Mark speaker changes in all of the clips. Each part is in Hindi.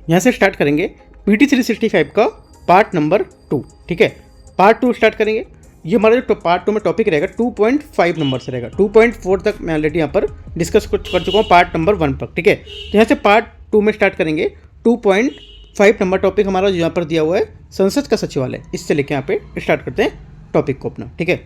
Speaker 1: यहाँ से स्टार्ट करेंगे PT 365 का पार्ट नंबर 2। ठीक है, पार्ट 2 स्टार्ट करेंगे। ये हमारा जो पार्ट 2 में टॉपिक रहेगा 2.5 नंबर से रहेगा। 2.4 तक मैं ऑलरेडी यहाँ पर डिस्कस कर चुका हूँ पार्ट नंबर 1 पर। ठीक है, तो यहाँ से पार्ट 2 में स्टार्ट करेंगे। 2.5 नंबर टॉपिक हमारा जो यहाँ पर दिया हुआ है संसद का सचिवालय, इससे लेके यहाँ पे स्टार्ट करते हैं टॉपिक को अपना। ठीक है,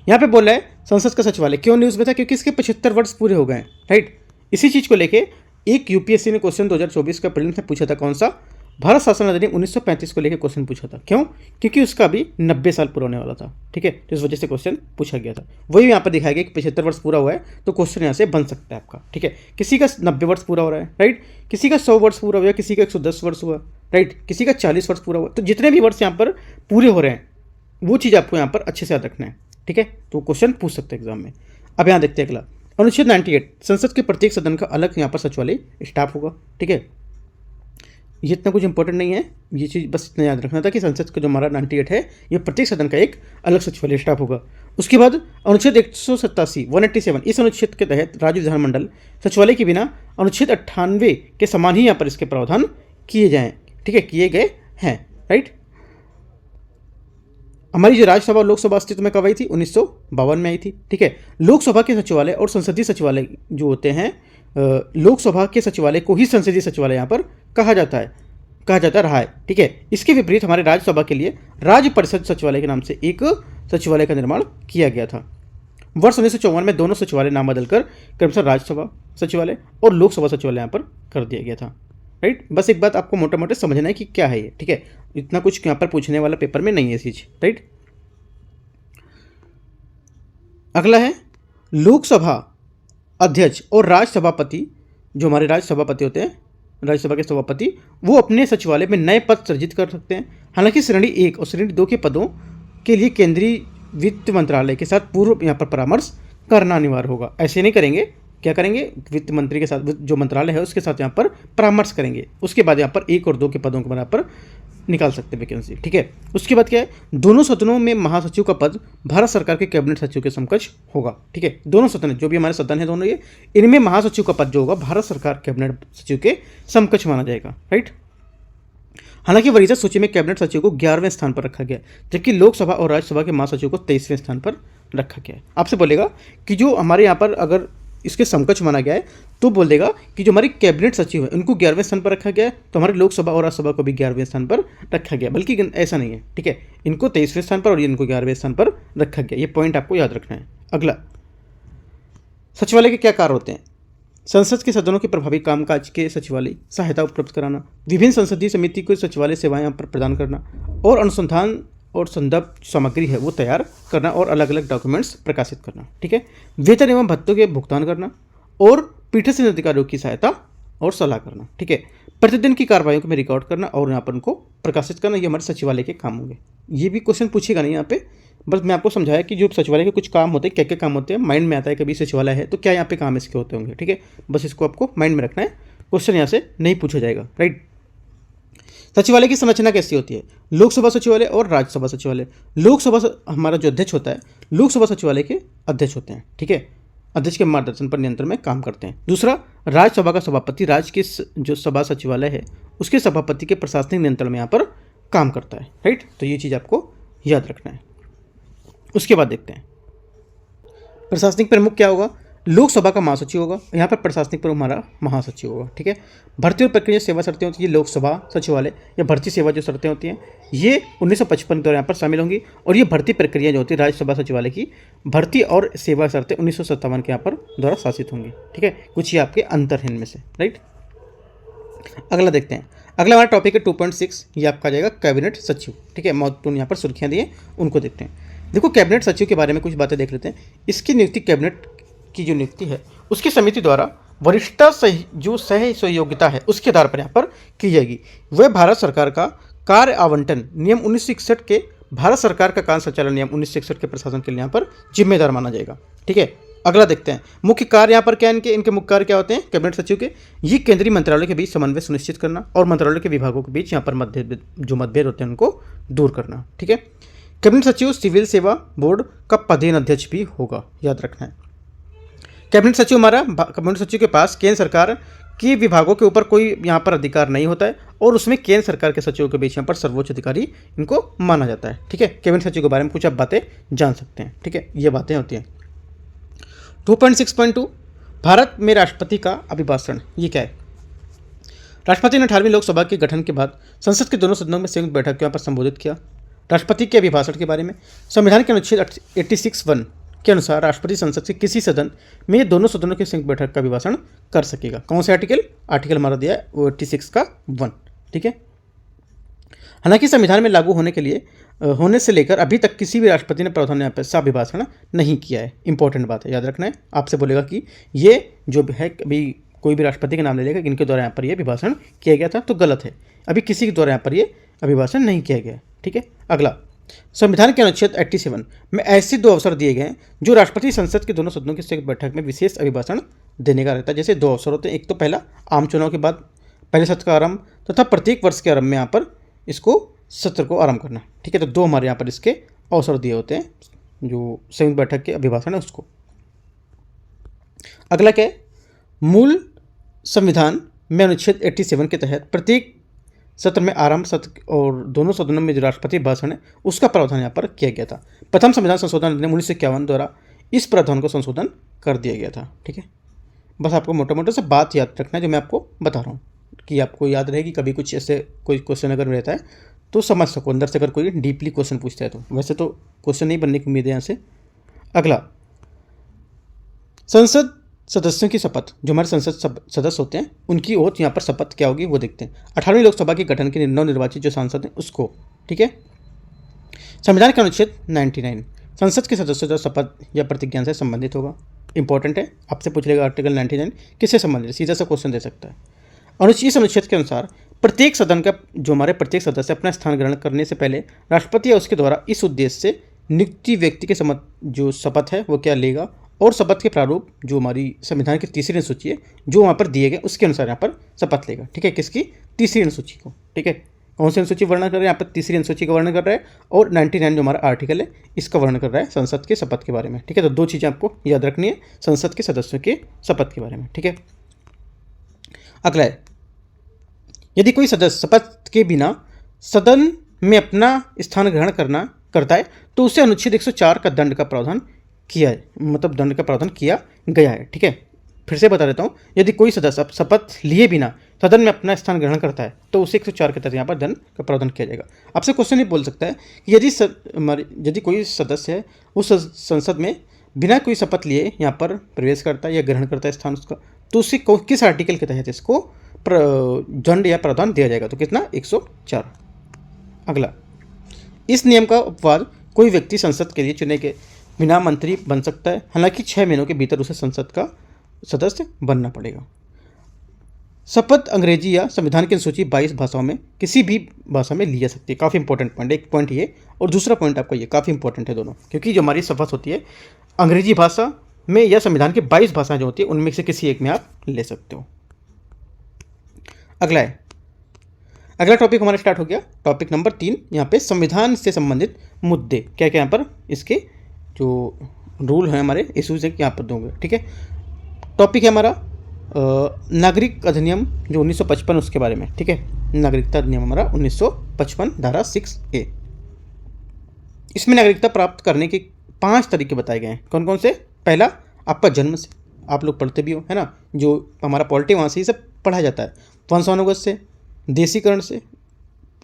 Speaker 1: यहाँ पे बोल रहा है संसद का सचिवालय क्यों न्यूज़ में था, क्योंकि इसके 75 वर्ष पूरे हो गए हैं। राइट, इसी चीज़ को लेके एक यूपीएससी ने क्वेश्चन 2024 का प्रीलिम्स में पूछा था। कौन सा? भारत शासन अधिनियम 1935 को लेकर क्वेश्चन पूछा था। क्यों? क्योंकि उसका अभी 90 साल पूरा होने वाला था। ठीक है, तो इस वजह से क्वेश्चन पूछा गया था। वही यहाँ पर दिखाया गया कि 75 वर्ष पूरा हुआ है तो क्वेश्चन यहाँ से बन सकता है आपका। ठीक है, किसी का 90 वर्ष पूरा हो रहा है, राइट, किसी का 100 वर्ष पूरा हुआ, किसी का 110 वर्ष हुआ, राइट, किसी का 40 वर्ष पूरा हुआ। तो जितने भी वर्ष यहाँ पर पूरे हो रहे हैं वो चीज़ आपको यहाँ पर अच्छे से याद रखना है। ठीक है, तो क्वेश्चन पूछ सकते हैं एग्जाम में। अब यहाँ देखते हैं अगला, अनुच्छेद 98, संसद के प्रत्येक सदन का अलग यहाँ पर सचिवालय स्टाफ होगा। ठीक है, ये इतना कुछ इंपॉर्टेंट नहीं है, ये चीज़ बस इतना याद रखना था कि संसद का जो हमारा 98 है ये प्रत्येक सदन का एक अलग सचिवालय स्टाफ होगा। उसके बाद अनुच्छेद 187 इस अनुच्छेद के तहत राज्य विधानमंडल सचिवालय के बिना अनुच्छेद 98 के समान ही यहाँ पर इसके प्रावधान किए जाएँ। ठीक है, किए गए हैं। राइट, हमारी जो राज्यसभा और लोकसभा अस्तित्व में कब आई थी? 1952 में आई थी। ठीक है, लोकसभा के सचिवालय और संसदीय सचिवालय जो होते हैं, लोकसभा के सचिवालय को ही संसदीय सचिवालय यहाँ पर कहा जाता रहा है। ठीक है, इसके विपरीत हमारे राज्यसभा के लिए राज्य परिषद सचिवालय के नाम से एक सचिवालय का निर्माण किया गया था। वर्ष 1954 में दोनों सचिवालय नाम बदलकर क्रमशः राज्यसभा सचिवालय और लोकसभा सचिवालय यहाँ पर कर दिया गया था। राइट, बस एक बात आपको मोटा मोटा समझना है कि क्या है ये। ठीक है, इतना कुछ यहाँ पर पूछने वाला पेपर में नहीं है चीज। राइट, अगला है लोकसभा अध्यक्ष और राज्यसभापति। जो हमारे राज्यसभापति होते हैं, राज्यसभा के सभापति, वो अपने सचिवालय में नए पद सृजित कर सकते हैं। हालांकि श्रेणी 1 और श्रेणी 2 के पदों के लिए केंद्रीय वित्त मंत्रालय के साथ पूर्व यहाँ पर परामर्श करना अनिवार्य होगा। ऐसे नहीं करेंगे, क्या करेंगे? वित्त मंत्री के साथ, जो मंत्रालय है उसके साथ यहाँ पर परामर्श करेंगे। उसके बाद यहाँ पर 1 और 2 के पदों के बराबर निकाल सकते हैं वैकेंसी। ठीक है, उसके बाद क्या है? दोनों सदनों में महासचिव का पद भारत सरकार के कैबिनेट सचिव के समकक्ष होगा। ठीक है, दोनों सदन जो भी हमारे सदन है दोनों, ये इनमें महासचिव का पद जो होगा भारत सरकार कैबिनेट सचिव के समकक्ष माना जाएगा। राइट, हालांकि वरीयता सूची में कैबिनेट सचिव को 11वें स्थान पर रखा गया, जबकि लोकसभा और राज्यसभा के महासचिव को 23वें स्थान पर रखा गया है। आपसे बोलेगा कि जो हमारे यहाँ पर अगर इसके समकक्ष माना गया है तो बोल देगा कि जो हमारे कैबिनेट सचिव है उनको 11वें स्थान पर रखा गया है, तो हमारे लोकसभा और राज्यसभा को भी 11वें स्थान पर रखा गया, बल्कि ऐसा नहीं है। ठीक है, इनको 23वें स्थान पर और इनको 11वें स्थान पर रखा गया। ये पॉइंट आपको याद रखना है। अगला, सचिवालय के क्या कार्य होते हैं? संसद के सदनों के प्रभावी कामकाज के सचिवालय सहायता उपलब्ध कराना, विभिन्न संसदीय समिति को सचिवालय सेवाएं यहाँ पर प्रदान करना, और अनुसंधान और संदर्भ सामग्री है वो तैयार करना और अलग अलग डॉक्यूमेंट्स प्रकाशित करना। ठीक है, वेतन एवं भत्तों के भुगतान करना और पीठासीन अधिकारियों की सहायता और सलाह करना। ठीक है, प्रतिदिन की कार्रवाइयों को में रिकॉर्ड करना और यहाँ पर उनको प्रकाशित करना, ये हमारे सचिवालय के काम होंगे। ये भी क्वेश्चन पूछेगा नहीं यहाँ पे, बस मैं आपको समझाया कि जो सचिवालय के कुछ काम होते हैं, क्या क्या काम होते हैं, माइंड में आता है कभी सचिवालय है तो क्या यहाँ पे काम इसके होते होंगे। ठीक है, बस इसको आपको माइंड में रखना है, क्वेश्चन यहाँ से नहीं पूछा जाएगा। राइट, सचिवालय की संरचना कैसी होती है? लोकसभा सचिवालय और राज्यसभा सचिवालय। लोकसभा हमारा जो अध्यक्ष होता है, लोकसभा सचिवालय के अध्यक्ष होते हैं। ठीक है, अध्यक्ष के मार्गदर्शन पर नियंत्रण में काम करते हैं। दूसरा, राज्यसभा का सभापति राज्य के जो सभा सचिवालय है उसके सभापति के प्रशासनिक नियंत्रण में यहाँ पर काम करता है। राइट, तो ये चीज़ आपको याद रखना है। उसके बाद देखते हैं प्रशासनिक प्रमुख क्या होगा? लोकसभा का महासचिव होगा, यहाँ पर प्रशासनिक प्रमुख हमारा महासचिव होगा। ठीक है, भर्ती और प्रक्रिया सेवा शर्तें होती है, लोकसभा सचिवालय या भर्ती सेवा जो शर्तें होती हैं ये 1955 के दौरान यहाँ पर शामिल होंगी, और ये भर्ती प्रक्रिया जो होती है राज्यसभा सचिवालय की भर्ती और सेवा शर्तें 1957 के यहाँ पर द्वारा शासित होंगी। ठीक है, कुछ ये आपके अंतर हैं इनमें से। राइट, अगला देखते हैं। अगला हमारा टॉपिक है 2.6, ये आपका आ जाएगा कैबिनेट सचिव। ठीक है, महत्वपूर्ण यहाँ पर सुर्खियाँ दी हैं, उनको देखते हैं। देखो, कैबिनेट सचिव के बारे में कुछ बातें देख लेते हैं। इसकी नियुक्ति कैबिनेट की जो नियुक्ति है उसकी समिति द्वारा वरिष्ठता जो सहयोगिता है उसके आधार पर यहाँ पर की जाएगी। वह भारत सरकार का कार्य आवंटन नियम 1961 के, भारत सरकार का कार्य संचालन नियम 1961 के प्रशासन के लिए यहाँ पर जिम्मेदार माना जाएगा। ठीक है, अगला देखते हैं। मुख्य कार्य यहाँ पर क्या है इनके मुख्य कार्य क्या होते हैं कैबिनेट सचिव के? ये केंद्रीय मंत्रालय के बीच समन्वय सुनिश्चित करना और मंत्रालय के विभागों के बीच यहाँ पर मतभेद होते हैं उनको दूर करना। ठीक है, कैबिनेट सचिव सिविल सेवा बोर्ड का पदेन अध्यक्ष भी होगा, याद रखना है। कैबिनेट सचिव के पास केंद्र सरकार कि विभागों के ऊपर कोई यहाँ पर अधिकार नहीं होता है और उसमें केंद्र सरकार के सचिवों के बीच यहाँ पर सर्वोच्च अधिकारी इनको माना जाता है। ठीक है, कैबिनेट सचिव के बारे में कुछ आप बातें जान सकते हैं। ठीक है, ये बातें होती हैं। 2.6.2 भारत में राष्ट्रपति का अभिभाषण, ये क्या है? राष्ट्रपति ने 18वीं लोकसभा के गठन के बाद संसद के दोनों सदनों में संयुक्त बैठक के यहाँ पर संबोधित किया। राष्ट्रपति के अभिभाषण के बारे में संविधान के अनुच्छेद 86(1) के अनुसार राष्ट्रपति संसद के किसी सदन में दोनों सदनों की संयुक्त बैठक का अभिभाषण कर सकेगा। कौन से आर्टिकल? आर्टिकल हमारा दिया है वो 86 का 1। ठीक है, हालांकि संविधान में लागू होने के लिए होने से लेकर अभी तक किसी भी राष्ट्रपति ने प्रावधान यहाँ पर अभिभाषण नहीं किया है। इंपॉर्टेंट बात है, याद रखना है। आपसे बोलेगा कि ये जो है अभी कोई भी राष्ट्रपति का नाम ले लेगा इनके द्वारा यहाँ पर ये अभिभाषण किया गया था, तो गलत है। अभी किसी के द्वारा यहाँ पर ये अभिभाषण नहीं किया गया। ठीक है, अगला, संविधान के अनुच्छेद 87 में ऐसे 2 अवसर दिए गए हैं जो राष्ट्रपति संसद के दोनों सदनों की संयुक्त बैठक में विशेष अभिभाषण देने का रहता है। जैसे 2 अवसर होते हैं, एक तो पहला आम चुनाव के बाद पहले सत्र का आरंभ तथा प्रत्येक वर्ष के आरंभ में यहाँ पर इसको सत्र को आरंभ करना। ठीक है, तो 2 हमारे यहाँ पर इसके अवसर दिए होते हैं जो संयुक्त बैठक के अभिभाषण है उसको। अगला क्या है? मूल संविधान में अनुच्छेद 87 के तहत प्रत्येक सत्र में आरंभ सत्र और दोनों सदनों में जो राष्ट्रपति भाषण है उसका प्रावधान यहाँ पर किया गया था। प्रथम संविधान संशोधन अधिनियम 1951 द्वारा इस प्रावधान को संशोधन कर दिया गया था। ठीक है, बस आपको मोटा मोटा से बात याद रखना है जो मैं आपको बता रहा हूँ, कि आपको याद रहे कि कभी कुछ ऐसे कोई क्वेश्चन अगर रहता है तो समझ सको अंदर से, अगर कोई डीपली क्वेश्चन पूछता है तो। वैसे तो क्वेश्चन नहीं बनने की उम्मीद है यहाँ से। अगला, संसद सदस्यों की शपथ, जो हमारे संसद सदस्य होते हैं उनकी ओथ यहाँ पर शपथ क्या होगी वो देखते हैं। 18वीं लोकसभा के गठन के नवनिर्वाचित जो सांसद हैं उसको। ठीक है, संविधान का अनुच्छेद 99 संसद के सदस्यों का शपथ या प्रतिज्ञा से संबंधित होगा। इंपॉर्टेंट है, आपसे पूछ लेगा आर्टिकल 99 किससे संबंधित है, सीधा सा क्वेश्चन दे सकता है। इस अनुच्छेद के अनुसार प्रत्येक सदन का जो हमारे प्रत्येक सदस्य अपना स्थान ग्रहण करने से पहले राष्ट्रपति या उसके द्वारा इस उद्देश्य से नियुक्त व्यक्ति के जो शपथ है वो क्या लेगा, और शपथ के प्रारूप जो हमारी संविधान की तीसरी अनुसूची है जो वहाँ पर दिए गए उसके अनुसार यहाँ पर शपथ लेगा। ठीक है, किसकी? तीसरी अनुसूची को। ठीक है, कौन सी अनुसूची वर्णन कर रहे हैं यहाँ पर? तीसरी अनुसूची का वर्णन कर रहा है, और 99 जो हमारा आर्टिकल है इसका वर्णन कर रहा है संसद के शपथ के बारे में। ठीक है, तो 2 चीज़ें आपको याद रखनी है संसद के सदस्यों के शपथ के बारे में। ठीक है, अगला है, यदि कोई सदस्य शपथ के बिना सदन में अपना स्थान ग्रहण करता है तो उसे अनुच्छेद 104 का दंड का प्रावधान किया है, मतलब दंड का प्रावधान किया गया है। ठीक है, फिर से बता देता हूँ, यदि कोई सदस्य शपथ लिए बिना सदन में अपना स्थान ग्रहण करता है तो उसे 104 के तहत यहाँ पर दंड का प्रावधान किया जाएगा। आपसे क्वेश्चन ये बोल सकता है कि यदि कोई सदस्य है उस संसद में बिना कोई शपथ लिए यहाँ पर प्रवेश करता है या ग्रहण करता है स्थान उसका, तो उसे किस आर्टिकल के तहत इसको दंड या प्रावधान दिया जाएगा? तो कितना? 104। अगला, इस नियम का अपवाद कोई व्यक्ति संसद के लिए चुने के बिना मंत्री बन सकता है, हालांकि 6 महीनों के भीतर उसे संसद का सदस्य बनना पड़ेगा। शपथ अंग्रेजी या संविधान की अनुसूची 22 भाषाओं में किसी भी भाषा में ली जा सकती है। काफ़ी इंपॉर्टेंट पॉइंट, एक पॉइंट ये और दूसरा पॉइंट आपका ये काफ़ी इंपॉर्टेंट है दोनों, क्योंकि जो हमारी शपथ होती है अंग्रेजी भाषा में या संविधान की 22 भाषाएं जो होती है उनमें से किसी एक में आप ले सकते हो। अगला है, अगला टॉपिक हमारा स्टार्ट हो गया, टॉपिक नंबर 3। यहाँ पे संविधान से संबंधित मुद्दे क्या क्या यहाँ पर इसके जो रूल हैं हमारे इशूज़ हैं यहाँ पर दोगे। ठीक है, टॉपिक है हमारा नागरिक अधिनियम जो 1955 उसके बारे में। ठीक है, नागरिकता अधिनियम हमारा 1955 धारा 6A। इसमें नागरिकता प्राप्त करने के 5 तरीके बताए गए हैं। कौन कौन से? पहला, आपका जन्म से, आप लोग पढ़ते भी हो है ना, जो हमारा पॉलिटी वहाँ से ही सब पढ़ाया जाता है। वंशानुगत से, देशीकरण से,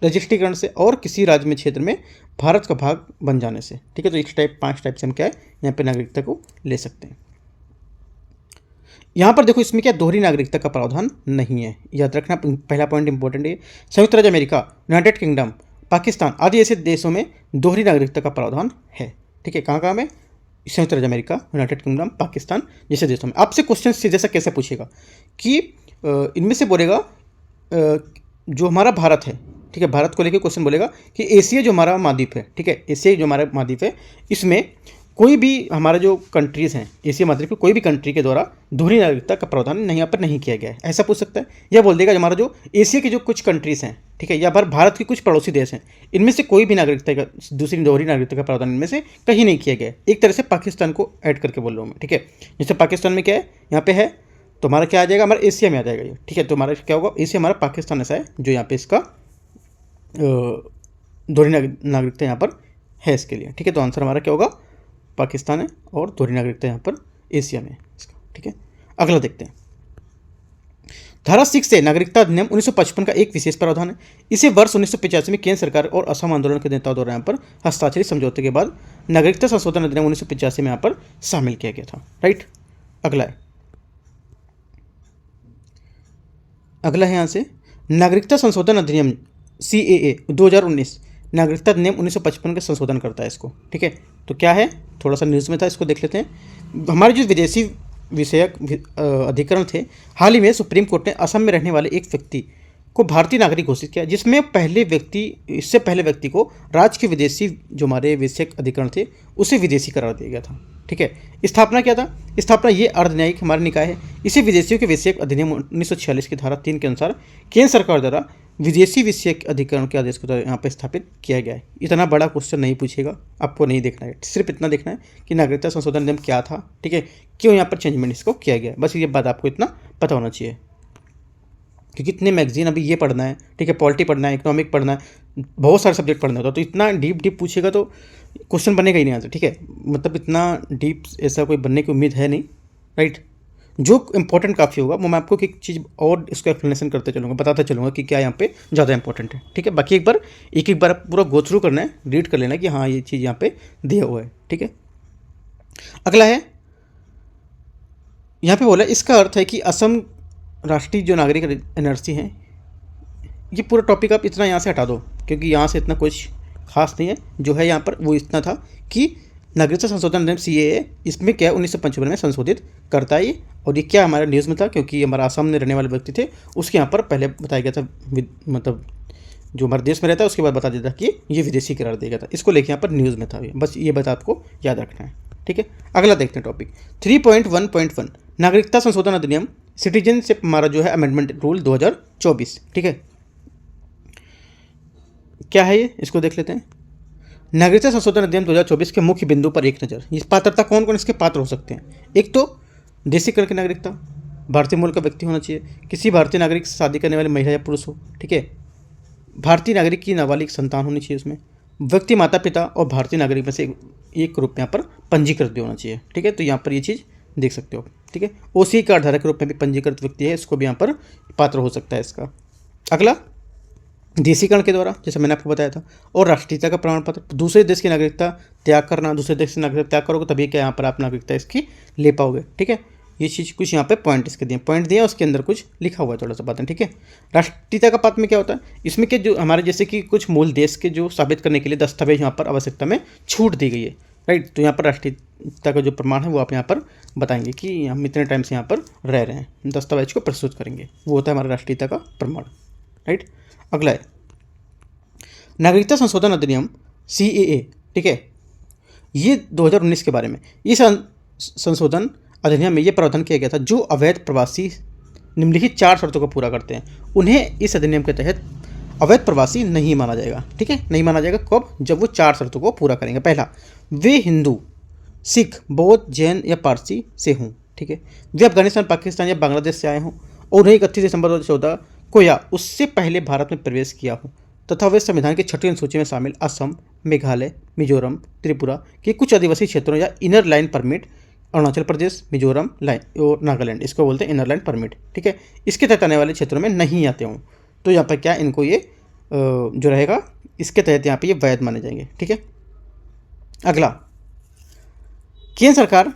Speaker 1: रजिस्ट्रीकरण से, और किसी राज्य में क्षेत्र में भारत का भाग बन जाने से। ठीक है, तो इस 5 टाइप से हम क्या है यहाँ पे नागरिकता को ले सकते हैं। यहाँ पर देखो इसमें क्या दोहरी नागरिकता का प्रावधान नहीं है, याद रखना। पहला पॉइंट इंपॉर्टेंट है। संयुक्त राज्य अमेरिका, यूनाइटेड किंगडम, पाकिस्तान आदि ऐसे देशों में दोहरी नागरिकता का प्रावधान है। ठीक है, कहाँ में? संयुक्त राज्य अमेरिका, यूनाइटेड किंगडम, पाकिस्तान जैसे देशों में। आपसे क्वेश्चन सीधे सा कैसे पूछेगा कि इनमें से बोलेगा जो हमारा भारत है, ठीक है, भारत को लेकर क्वेश्चन बोलेगा कि एशिया जो हमारा महाद्वीप है, ठीक है, एशिया जो हमारा महाद्वीप है, इसमें कोई भी हमारा जो कंट्रीज़ हैं एशिया महाद्वीप के कोई भी कंट्री के द्वारा दोहरी नागरिकता का प्रावधान नहीं यहाँ पर नहीं किया गया है, ऐसा पूछ सकता है। या बोल देगा हमारा जो एशिया के जो कुछ कंट्रीज़ हैं, ठीक है, या भारत के कुछ पड़ोसी देश हैं, इनमें से कोई भी नागरिकता का दूसरी दोहरी नागरिकता का प्रावधान इनमें से कहीं नहीं किया गया है। एक तरह से पाकिस्तान को ऐड करके बोल रहा हूँ मैं। ठीक है, जैसे पाकिस्तान में क्या है, यहाँ पे है तो हमारा क्या आ जाएगा, हमारा एशिया में आ जाएगा ये, ठीक है। तो हमारा क्या होगा, एशिया हमारा पाकिस्तान ऐसा है जो यहाँ पे इसका दोहरी नागरिकता यहाँ पर है इसके लिए, ठीक है। तो आंसर हमारा क्या होगा, पाकिस्तान है और दोहरी नागरिकता यहाँ पर एशिया में इसका, ठीक है। अगला देखते हैं, धारा 6 से नागरिकता अधिनियम 1955 का एक विशेष प्रावधान है। इसे वर्ष 1985 में केंद्र सरकार और असम आंदोलन के नेताओं द्वारा यहाँ पर हस्ताक्षरित समझौते के बाद नागरिकता संशोधन अधिनियम 1985 में यहाँ पर शामिल किया गया था, राइट। अगला है यहाँ से नागरिकता संशोधन अधिनियम CAA 2019 नागरिकता अधिनियम 1955 का संशोधन करता है इसको, ठीक है। तो क्या है, थोड़ा सा न्यूज़ में था, इसको देख लेते हैं। हमारे जो विदेशी विषयक अधिकरण थे, हाल ही में सुप्रीम कोर्ट ने असम में रहने वाले एक व्यक्ति को भारतीय नागरिक घोषित किया, जिसमें इससे पहले व्यक्ति को राज्य के विदेशी जो हमारे विषयक अधिकरण थे उसे विदेशी करार दिया गया था, ठीक है। स्थापना क्या था, स्थापना ये अर्धन्यायिक हमारा निकाय है। इसे विदेशियों के विषयक अधिनियम 1946 की धारा 3 के अनुसार केंद्र सरकार द्वारा विदेशी विषयक अधिकरण के आदेश को यहाँ पर स्थापित किया गया है। इतना बड़ा क्वेश्चन नहीं पूछेगा, आपको नहीं देखना है, सिर्फ इतना देखना है कि नागरिकता संशोधन अधिनियम क्या था, ठीक है, क्यों यहाँ पर चेंजमेंट इसको किया गया है, बस ये बात आपको इतना पता होना चाहिए। क्योंकि इतने मैगजीन अभी ये पढ़ना है, ठीक है, पॉलिटी पढ़ना है, इकोनॉमिक पढ़ना है, बहुत सारे सब्जेक्ट पढ़ना होता है, तो इतना डीप पूछेगा तो क्वेश्चन बनेगा ही नहीं आंसर, ठीक है। मतलब इतना डीप ऐसा कोई बनने की उम्मीद है नहीं, राइट। जो इंपॉर्टेंट काफ़ी होगा वो मैं आपको एक चीज़ और इसको एक्सप्लेनेशन करते चलूँगा, बताता चलूँगा कि क्या यहाँ पे ज़्यादा इंपॉर्टेंट है, ठीक है। बाकी एक बार पूरा गो थ्रू करना है, रीड कर लेना कि हाँ ये चीज़ यहाँ पे दिया हुआ है, ठीक है। अगला है यहाँ पे बोला, इसका अर्थ है कि असम राष्ट्रीय जो नागरिक एनआरसी हैं, ये पूरा टॉपिक आप इतना यहाँ से हटा दो, क्योंकि यहाँ से इतना कुछ खास नहीं है। जो है यहाँ पर वो इतना था कि नागरिकता संशोधन अधिनियम CAA इसमें क्या 1955 में संशोधित करता है ये, और ये क्या हमारे न्यूज़ में था, क्योंकि हमारा असम में रहने वाले व्यक्ति थे, उसके यहाँ पर पहले बताया गया था, मतलब जो हमारे देश में रहता है उसके बाद बता देता कि ये विदेशी करार दिया गया था, इसको लेके यहाँ पर न्यूज़ में था। बस ये बात आपको याद रखना है, ठीक है। अगला देखते हैं टॉपिक 3.1.1 नागरिकता संशोधन अधिनियम सिटीजनशिप, हमारा जो है अमेंडमेंट रूल 2024, ठीक है। क्या है ये, इसको देख लेते हैं। नागरिकता संशोधन अधिनियम 2024 के मुख्य बिंदु पर एक नज़र। इस पात्रता कौन कौन इसके पात्र हो सकते हैं, एक तो देशीकरण की नागरिकता, भारतीय मूल का व्यक्ति होना चाहिए, किसी भारतीय नागरिक से शादी करने वाले महिला या पुरुष हो, ठीक है, भारतीय नागरिक की नाबालिग संतान होनी चाहिए उसमें, व्यक्ति माता पिता और भारतीय नागरिक में से एक रूप में यहाँ पर पंजीकृत भी होना चाहिए, ठीक है। तो यहाँ पर ये चीज़ देख सकते हो, ठीक है। OC कार्ड धारक के रूप में भी पंजीकृत व्यक्ति है, इसको भी यहाँ पर पात्र हो सकता है इसका। अगला देशीकरण के द्वारा, जैसे मैंने आपको बताया था, और राष्ट्रीयता का प्रमाण पत्र, दूसरे देश की नागरिकता त्याग करना, दूसरे देश की नागरिकता त्याग करोगे तभी क्या यहाँ पर आप नागरिकता इसकी ले पाओगे, ठीक है। ये चीज़ कुछ यहाँ पे पॉइंट इसके दिए, उसके अंदर कुछ लिखा हुआ है, थोड़ा सा बातें, ठीक है। राष्ट्रीयता का पात्र में क्या होता है, इसमें के जो हमारे जैसे कि कुछ मूल देश के जो साबित करने के लिए दस्तावेज यहाँ पर आवश्यकता में छूट दी गई है, राइट। तो यहाँ पर राष्ट्रीयता का जो प्रमाण है वो आप यहाँ पर बताएंगे कि हम इतने टाइम से यहाँ पर रह रहे हैं, दस्तावेज को प्रस्तुत करेंगे, वो होता है हमारा राष्ट्रीयता का प्रमाण, राइट। अगला है नागरिकता संशोधन अधिनियम CAA, ठीक है, ये 2019 के बारे में। इस संशोधन अधिनियम में ये प्रावधान किया गया था, जो अवैध प्रवासी निम्नलिखित 4 शर्तों को पूरा करते हैं उन्हें इस अधिनियम के तहत अवैध प्रवासी नहीं माना जाएगा, ठीक है। नहीं माना जाएगा कब, जब वो 4 शर्तों को पूरा करेंगे। पहला, वे हिंदू, सिख, बौद्ध, जैन या पारसी से हों, ठीक है, वे अफगानिस्तान, पाकिस्तान या बांग्लादेश से आए हों और उन्हें 31 दिसंबर 2014 को या उससे पहले भारत में प्रवेश किया हो, तथा वे संविधान की 6वीं अनुसूची में शामिल असम, मेघालय, मिजोरम, त्रिपुरा के कुछ आदिवासी क्षेत्रों या inner line permit, Arunachal Pradesh, Mizoram line और नागालैंड, इसको बोलते हैं इनर लाइन परमिट, ठीक है, इसके तहत आने वाले क्षेत्रों में नहीं आते हों, तो यहाँ पर क्या इनको ये जो रहेगा इसके तहत यहाँ पे ये वैध माने जाएंगे, ठीक है। अगला, केंद्र सरकार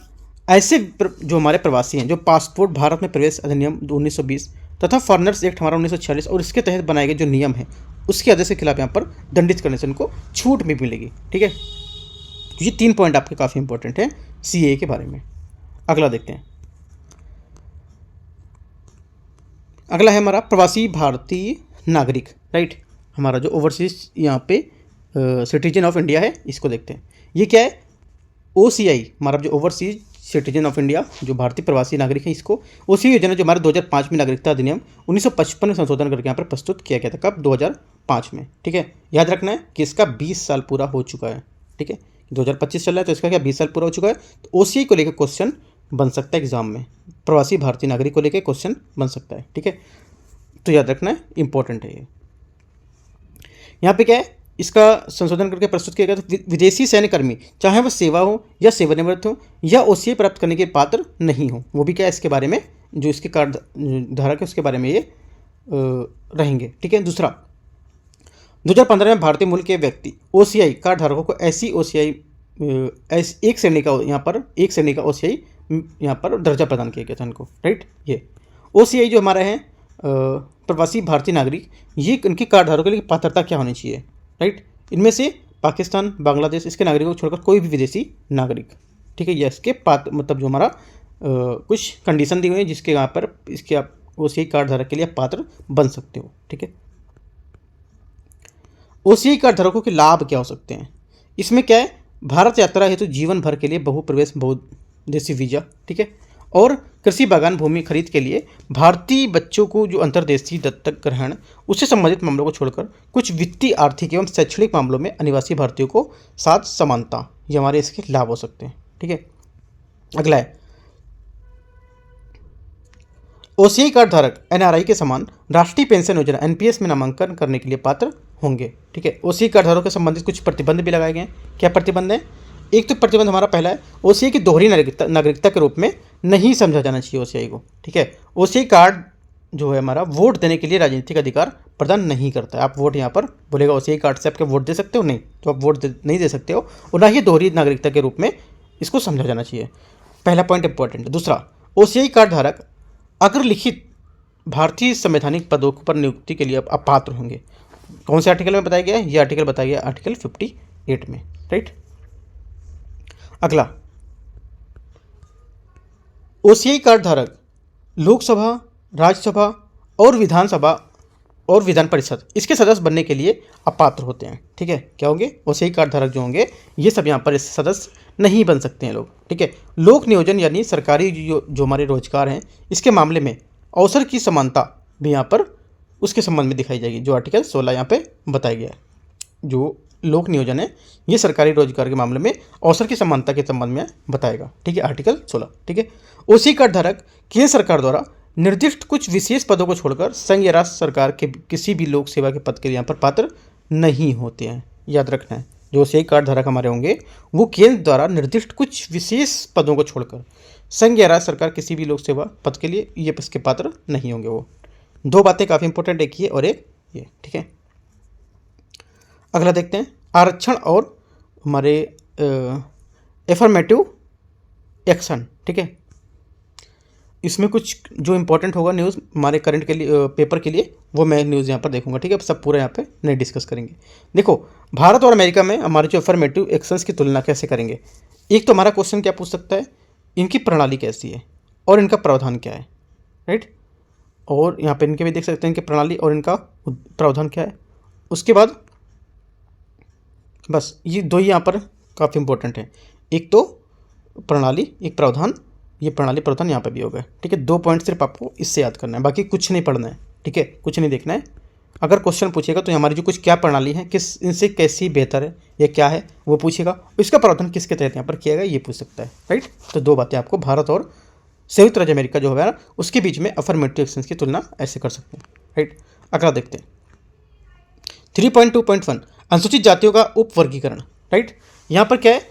Speaker 1: ऐसे जो हमारे प्रवासी हैं जो पासपोर्ट भारत में प्रवेश अधिनियम 1920 तथा फॉरेनर्स एक्ट हमारा 1946 और इसके तहत बनाए गए जो नियम है उसके आदेश के खिलाफ यहाँ पर दंडित करने से उनको छूट भी मिलेगी, ठीक है। तो ये 3 पॉइंट आपके काफ़ी इंपॉर्टेंट है CAA के बारे में। अगला देखते हैं, अगला है हमारा प्रवासी भारतीय नागरिक, राइट, हमारा जो ओवरसीज यहाँ पे सिटीजन ऑफ इंडिया है, इसको देखते हैं। ये क्या है, OCI हमारा जो ओवरसीज सिटीजन ऑफ इंडिया जो भारतीय प्रवासी नागरिक है, इसको OCI योजना जो हमारे 2005 में नागरिकता अधिनियम 1955 में संशोधन करके यहाँ पर प्रस्तुत किया गया था, कब, 2005 में, ठीक है। याद रखना है कि इसका 20 साल पूरा हो चुका है, ठीक है, 2025 चल रहा है तो इसका क्या 20 साल पूरा हो चुका है। तो OCI को लेकर क्वेश्चन बन सकता है एग्जाम में, प्रवासी भारतीय नागरिक को लेकर क्वेश्चन बन सकता है, ठीक है। तो याद रखना है, इंपॉर्टेंट है ये। यहाँ पे क्या है, इसका संशोधन करके प्रस्तुत किया गया, तो विदेशी सैन्य कर्मी चाहे वह सेवा हो या सेवानिवृत्त हो या ओसीआई प्राप्त करने के पात्र नहीं हो, वो भी क्या है इसके बारे में, जो इसके कार्ड धारक है उसके बारे में ये रहेंगे, ठीक है। दूसरा, 2015 में भारतीय मूल के व्यक्ति ओसीआई कार्ड धारकों को ऐसी ओसीआई एक श्रेणी का, यहाँ पर एक श्रेणी का ओसीआई यहाँ पर दर्जा प्रदान किया गया था इनको, राइट। ये ओसीआई जो हमारा है प्रवासी भारतीय नागरिक, ये इनकी कार्ड धारकों के लिए पात्रता क्या होनी चाहिए, राइट। इनमें से पाकिस्तान, बांग्लादेश, इसके नागरिकों को छोड़कर कोई भी विदेशी नागरिक, ठीक है। यह इसके पात्र मतलब जो हमारा कुछ कंडीशन दी हुई है जिसके यहाँ पर इसके आप ओसीआई कार्ड धारक के लिए आप पात्र बन सकते हो, ठीक है। ओसीआई कार्ड धारकों के लाभ क्या हो सकते हैं, इसमें क्या है, भारत यात्रा हेतु जीवन भर के लिए बहुप्रवेश बहुदेशी वीजा, ठीक है। और कृषि बागान भूमि खरीद के लिए भारतीय बच्चों को जो अंतर्देशीय दत्तक ग्रहण उससे संबंधित मामलों को छोड़कर कुछ वित्तीय, आर्थिक एवं शैक्षणिक मामलों में अनिवासी भारतीयों को साथ समानता, ये हमारे इसके लाभ हो सकते हैं, ठीक है। अगला है, ओसीआई कार्ड धारक एनआरआई के समान राष्ट्रीय पेंशन योजना एनपीएस में नामांकन करने के लिए पात्र होंगे, ठीक है। ओसीआई कार्ड धारकों के संबंधित कुछ प्रतिबंध भी लगाए गए हैं। क्या प्रतिबंध है, एक तो प्रतिबंध हमारा पहला है, ओसीआई की दोहरी नागरिकता के रूप में नहीं समझा जाना चाहिए ओसीआई को, ठीक है। ओसीआई कार्ड जो है हमारा वोट देने के लिए राजनीतिक अधिकार प्रदान नहीं करता है। आप वोट यहाँ पर बोलेगा ओसीआई कार्ड से आपके वोट दे सकते हो, नहीं तो आप वोट नहीं दे सकते हो, और ना ही दोहरी नागरिकता के रूप में इसको समझा जाना चाहिए। पहला पॉइंट इंपॉर्टेंट है। दूसरा, ओसीआई कार्ड धारक अगर लिखित भारतीय संवैधानिक पदों पर नियुक्ति के लिए अपात्र होंगे। कौन से आर्टिकल में बताया गया है, ये आर्टिकल बताया गया आर्टिकल 58 में, राइट। अगला, ओसीआई कार्ड धारक लोकसभा, राज्यसभा और विधानसभा और विधान परिषद इसके सदस्य बनने के लिए अपात्र होते हैं, ठीक है। क्या होंगे, ओसीआई कार्ड धारक जो होंगे ये सब यहाँ पर इससे सदस्य नहीं बन सकते हैं लोग, ठीक है। लोक नियोजन यानी सरकारी जो हमारे रोजगार हैं इसके मामले में अवसर की समानता भी यहाँ पर उसके संबंध में दिखाई जाएगी, जो आर्टिकल 16 यहाँ पे बताया गया है। जो लोक नियोजन है ये सरकारी रोजगार के मामले में अवसर की समानता के संबंध में बताएगा, ठीक है, आर्टिकल 16, ठीक है। ओसीआई कार्ड धारक केंद्र सरकार द्वारा निर्दिष्ट कुछ विशेष पदों को छोड़कर संघ या राष्ट्र सरकार के किसी भी लोक सेवा के पद के लिए यहाँ पर पात्र नहीं होते हैं, याद रखना है। जो ओसीआई कार्ड धारक हमारे होंगे वो केंद्र द्वारा निर्दिष्ट कुछ विशेष पदों को छोड़कर संघ या राज्य सरकार किसी भी लोक सेवा पद के लिए ये इसके पात्र नहीं होंगे। वो दो बातें काफ़ी इंपॉर्टेंट, एक ये और एक ये, ठीक है। अगला देखते हैं, आरक्षण और हमारे एफर्मेटिव एक्शन, ठीक है। इसमें कुछ जो इंपॉर्टेंट होगा न्यूज़ हमारे करंट के लिए पेपर के लिए वो मैं न्यूज़ यहाँ पर देखूंगा, ठीक है। सब पूरा यहाँ पे नहीं डिस्कस करेंगे। देखो, भारत और अमेरिका में हमारे जो अफर्मेटिव एक्शंस की तुलना कैसे करेंगे। एक तो हमारा क्वेश्चन क्या पूछ सकता है, इनकी प्रणाली कैसी है और इनका प्रावधान क्या है, राइट। और यहाँ पे इनके भी देख सकते हैं इनकी प्रणाली और इनका प्रावधान क्या है। उसके बाद बस ये दो ही यहाँ पर काफ़ी इंपॉर्टेंट है, एक तो प्रणाली, एक प्रावधान। ये प्रणाली प्रावधान यहाँ पे भी होगा, ठीक है। 2 पॉइंट सिर्फ आपको इससे याद करना है, बाकी कुछ नहीं पढ़ना है, ठीक है, कुछ नहीं देखना है। अगर क्वेश्चन पूछेगा तो हमारी जो कुछ क्या प्रणाली है, किस इनसे कैसी बेहतर है या क्या है वो पूछेगा, इसका प्रावधान किसके तहत यहाँ पर किया गया ये पूछ सकता है, राइट। तो दो बातें आपको भारत और संयुक्त राज्य अमेरिका जो होगा उसके बीच में अफर्मेटिव एक्शंस की तुलना ऐसे कर सकते हैं, राइट। अगला देखते हैं 3.2.1 अनुसूचित जातियों का उपवर्गीकरण, राइट। यहाँ पर क्या है,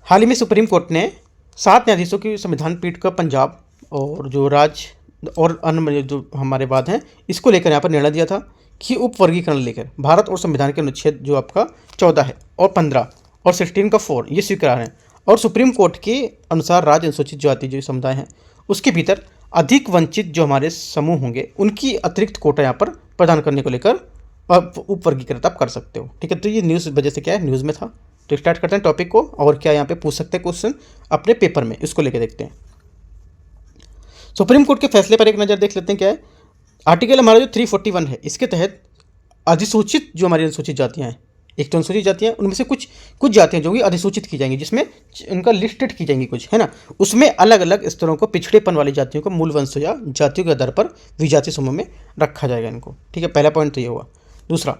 Speaker 1: हाल ही में सुप्रीम कोर्ट ने 7 न्यायाधीशों की संविधान पीठ का पंजाब और जो राज्य और अन्य जो हमारे वाद हैं इसको लेकर यहाँ पर निर्णय दिया था कि उपवर्गीकरण लेकर भारत और संविधान के अनुच्छेद जो आपका 14 है और 15 और 16 का 4 ये स्वीकार हैं, और सुप्रीम कोर्ट के अनुसार राज्य अनुसूचित जाति जो समुदाय हैं उसके भीतर अधिक वंचित जो हमारे समूह होंगे उनकी अतिरिक्त कोटा यहाँ पर प्रदान करने को लेकर उपवर्गीकृत आप कर सकते हो, ठीक है। तो ये न्यूज़ वजह से क्या है, न्यूज़ में था। तो स्टार्ट करते हैं टॉपिक को, और क्या यहाँ पे पूछ सकते हैं क्वेश्चन अपने पेपर में, इसको लेके देखते हैं। सुप्रीम कोर्ट के फैसले पर एक नज़र देख लेते हैं। क्या है, आर्टिकल हमारा जो 341 है इसके तहत अधिसूचित जो हमारी अनुसूचित जातियाँ हैं, एक तो अनुसूचित जातियाँ, उनमें से कुछ जातियाँ जो कि अधिसूचित की जाएंगी जिसमें उनका लिस्टेड की जाएंगी कुछ, है ना। उसमें अलग अलग स्तरों को पिछड़ेपन वाली जातियों को मूल वंश या जातियों के आधार पर विजातीय समूह में रखा जाएगा इनको, ठीक है। पहला पॉइंट तो ये हुआ। दूसरा,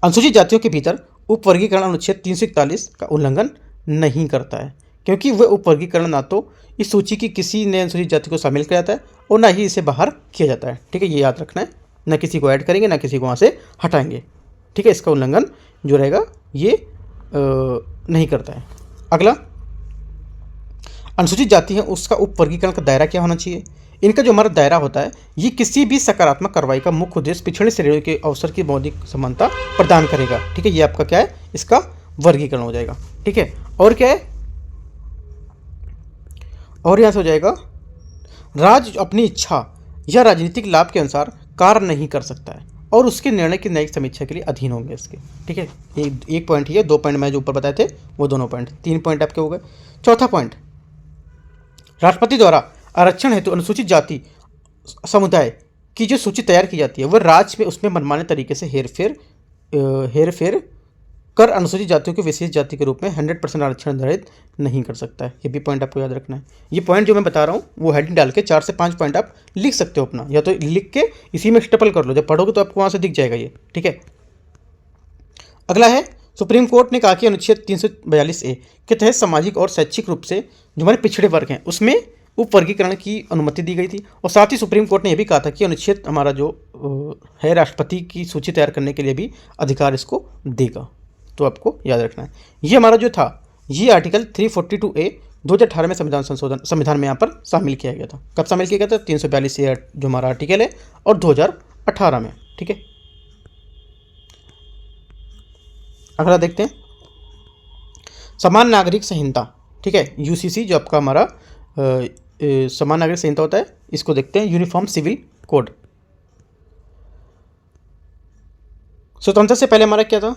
Speaker 1: अनुसूचित जातियों के भीतर उपवर्गीकरण अनुच्छेद 341 का उल्लंघन नहीं करता है। क्योंकि वह उपवर्गीकरण ना तो इस सूची की किसी नए अनुसूचित जाति को शामिल किया जाता है और ना ही इसे बाहर किया जाता है। ठीक है, ये याद रखना है, ना किसी को ऐड करेंगे ना किसी को वहाँ से हटाएंगे। ठीक है, इसका उल्लंघन जो रहेगा ये नहीं करता है। अगला, अनुसूचित जाति है उसका उपवर्गीकरण का दायरा क्या होना चाहिए। इनका जो हमारा दायरा होता है ये किसी भी सकारात्मक कार्रवाई का मुख्य उद्देश्य पिछड़े श्रेणियों के अवसर की मौलिक समानता प्रदान करेगा। ठीक है, ये आपका क्या है, इसका वर्गीकरण हो जाएगा। ठीक है, और क्या है, और यहाँ से हो जाएगा, राज्य अपनी इच्छा या राजनीतिक लाभ के अनुसार कार्य नहीं कर सकता है और उसके निर्णय की न्यायिक समीक्षा के लिए अधीन होंगे इसके। ठीक है, एक पॉइंट ही है, 2 पॉइंट मैं जो ऊपर बताए थे वो दोनों पॉइंट, 3 पॉइंट आपके हो गए। चौथा पॉइंट, राष्ट्रपति द्वारा आरक्षण हेतु अनुसूचित जाति समुदाय की जो सूची तैयार की जाती है वह राज्य में उसमें मनमाने तरीके से हेरफेर कर अनुसूचित जातियों को विशेष जाति के रूप में 100% आरक्षण निर्धारित नहीं कर सकता है। ये भी पॉइंट आपको याद रखना है। ये पॉइंट जो मैं बता रहा हूँ वो हेडिंग डाल के 4 से 5 पॉइंट आप लिख सकते हो अपना, या तो लिख के इसी में स्टेपल कर लो, जब पढ़ोगे तो आपको वहाँ से दिख जाएगा ये। ठीक है, अगला है, सुप्रीम कोर्ट ने कहा कि अनुच्छेद 342A के तहत सामाजिक और शैक्षिक रूप से जो हमारे पिछड़े वर्ग हैं उसमें उपवर्गीकरण की अनुमति दी गई थी। और साथ ही सुप्रीम कोर्ट ने यह भी कहा था कि अनुच्छेद हमारा जो है राष्ट्रपति की सूची तैयार करने के लिए भी अधिकार इसको देगा, तो आपको याद रखना है। ये हमारा जो था ये आर्टिकल 342A 2018 में संविधान में यहाँ पर शामिल किया गया था। कब शामिल किया गया था, 342A जो हमारा आर्टिकल है और 2018 में। ठीक है, अगला देखते हैं, समान नागरिक संहिता। ठीक है, यूसीसी जो आपका हमारा समान नागरिक संहिता होता है, इसको देखते हैं। यूनिफॉर्म सिविल कोड, स्वतंत्रता से पहले हमारा क्या था,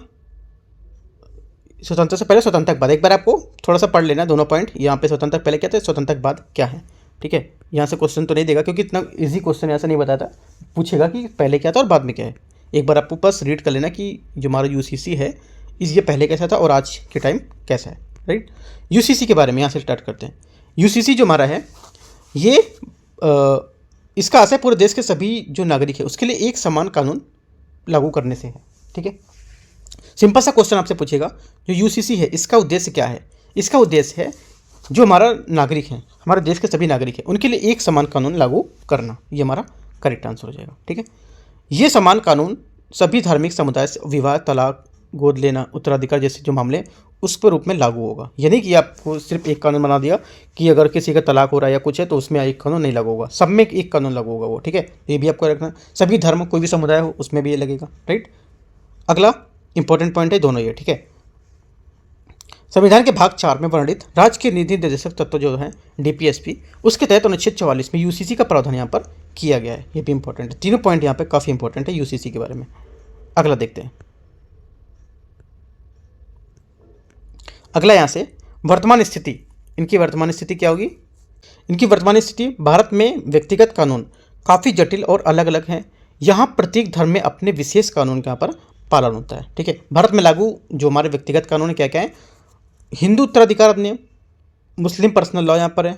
Speaker 1: स्वतंत्रता से पहले स्वतंत्रता के बाद, एक बार आपको थोड़ा सा पढ़ लेना दोनों पॉइंट। यहाँ पे स्वतंत्रता पहले क्या था, स्वतंत्रता के बाद क्या है। ठीक है, यहाँ से क्वेश्चन तो नहीं देगा क्योंकि इतना इजी क्वेश्चन यहाँ से नहीं बताता, पूछेगा कि पहले क्या था और बाद में क्या है। एक बार आपको बस रीड कर लेना कि जो हमारा यूसीसी है ये पहले कैसा था और आज के टाइम कैसा है। राइट, यूसीसी के बारे में यहाँ से स्टार्ट करते हैं। यूसीसी जो हमारा है ये इसका आशय पूरे देश के सभी जो नागरिक है उसके लिए एक समान कानून लागू करने से है। ठीक है, सिंपल सा क्वेश्चन आपसे पूछेगा, जो यूसीसी है इसका उद्देश्य क्या है। इसका उद्देश्य है जो हमारा नागरिक है, हमारे देश के सभी नागरिक हैं उनके लिए एक समान कानून लागू करना, ये हमारा करेक्ट आंसर हो जाएगा। ठीक है, ये समान कानून सभी धार्मिक समुदाय से विवाह, तलाक, गोद लेना, उत्तराधिकार जैसे जो मामले उस पर रूप में लागू होगा। यानी कि आपको सिर्फ एक कानून बना दिया कि अगर किसी का तलाक हो रहा है या कुछ है तो उसमें एक कानून नहीं लागू होगा, सब में एक कानून लागू होगा वो। ठीक है, ये भी आपको रखना, सभी धर्म कोई भी समुदाय हो उसमें भी ये लगेगा। राइट, अगला इंपॉर्टेंट पॉइंट है दोनों ये। ठीक है, संविधान के भाग 4 में वर्णित राज्य के नीति निर्देशक तत्व जो है डीपीएसपी, उसके तहत अनुच्छेद 44 में यूसीसी का प्रावधान यहाँ पर किया गया है। ये भी इंपॉर्टेंट है, तीनों पॉइंट यहाँ पे काफ़ी इंपॉर्टेंट है यूसीसी के बारे में। अगला देखते हैं, अगला यहाँ से वर्तमान स्थिति, इनकी वर्तमान स्थिति क्या होगी। इनकी वर्तमान स्थिति, भारत में व्यक्तिगत कानून काफ़ी जटिल और अलग अलग हैं। यहाँ प्रत्येक धर्म में अपने विशेष कानून का यहाँ पर पालन होता है। ठीक है, भारत में लागू जो हमारे व्यक्तिगत कानून है क्या क्या है, हिंदू उत्तराधिकार अधिनियम, मुस्लिम पर्सनल लॉ यहाँ पर है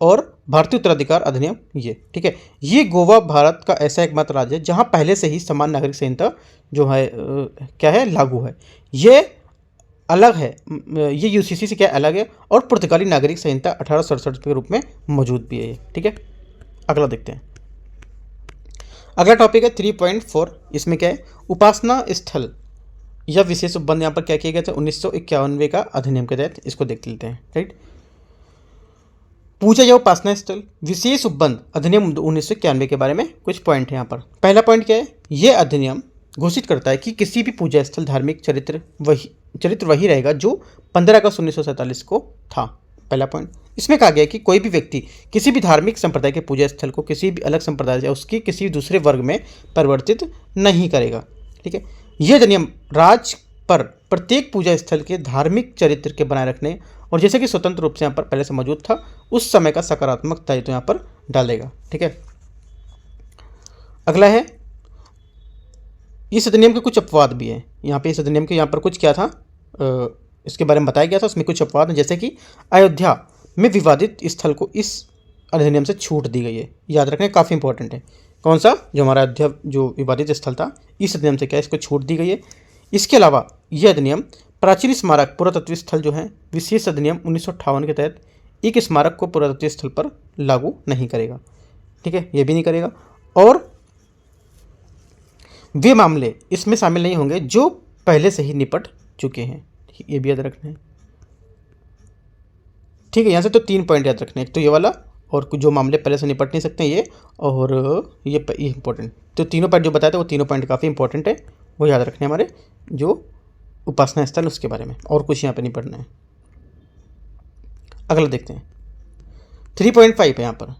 Speaker 1: और भारतीय उत्तराधिकार अधिनियम ये। ठीक है, ये गोवा भारत का ऐसा एकमात्र राज्य है जहाँ पहले से ही समान नागरिक संहिता जो है क्या है लागू है। ये अलग है, ये यूसीसी से क्या अलग है, और पुर्तगाली नागरिक संहिता 1867 के रूप में मौजूद भी है ये। ठीक है, अगला देखते हैं, अगला टॉपिक है 3.4। इसमें क्या है, उपासना स्थल या विशेष उपबंध यहाँ पर क्या किया गया था 1991 का अधिनियम के तहत, इसको देख लेते हैं। राइट, पूजा या उपासना स्थल विशेष उपबंध अधिनियम 1991 के बारे में कुछ पॉइंट है यहाँ पर। पहला पॉइंट क्या है, ये अधिनियम घोषित करता है कि किसी भी पूजा स्थल धार्मिक चरित्र वही रहेगा जो 15 अगस्त 1947 को था। पहला पॉइंट, इसमें कहा गया कि कोई भी व्यक्ति किसी भी धार्मिक संप्रदाय के पूजा स्थल को किसी भी अलग संप्रदाय या उसकी किसी दूसरे वर्ग में परिवर्तित नहीं करेगा। ठीक है, यह अधिनियम राज्य पर प्रत्येक पूजा स्थल के धार्मिक चरित्र के बनाए रखने और जैसे कि स्वतंत्र रूप से यहाँ पर पहले से मौजूद था उस समय का सकारात्मक दायित्व यहाँ पर डालेगा। ठीक है, अगला है, इस अधिनियम के कुछ अपवाद भी हैं यहाँ पे। इस अधिनियम के यहाँ पर कुछ क्या था इसके बारे में बताया गया था, उसमें कुछ अपवाद हैं, जैसे कि अयोध्या में विवादित स्थल को इस अधिनियम से छूट दी गई है। याद रखना काफ़ी इंपॉर्टेंट है, कौन सा, जो हमारा अयोध्या जो विवादित स्थल था इस अधिनियम से क्या इसको छूट दी गई है। इसके अलावा यह अधिनियम प्राचीन स्मारक पुरातत्व स्थल जो है विशेष अधिनियम 1958 के तहत एक स्मारक को पुरातत्व स्थल पर लागू नहीं करेगा। ठीक है, ये भी नहीं करेगा। और वे मामले इसमें शामिल नहीं होंगे जो पहले से ही निपट चुके हैं। ये भी याद रखना है। ठीक है, यहाँ से तो 3 पॉइंट याद रखने हैं। एक तो ये वाला, और कुछ जो मामले पहले से निपट नहीं सकते ये, और ये इंपॉर्टेंट। तो तीनों पॉइंट जो बताए थे वो तीनों पॉइंट काफ़ी इंपॉर्टेंट है, वो याद रखने हमारे जो उपासना स्थल उसके बारे में, और कुछ यहाँ पे नहीं पढ़ना है। अगला देखते हैं 3.5 है यहाँ पर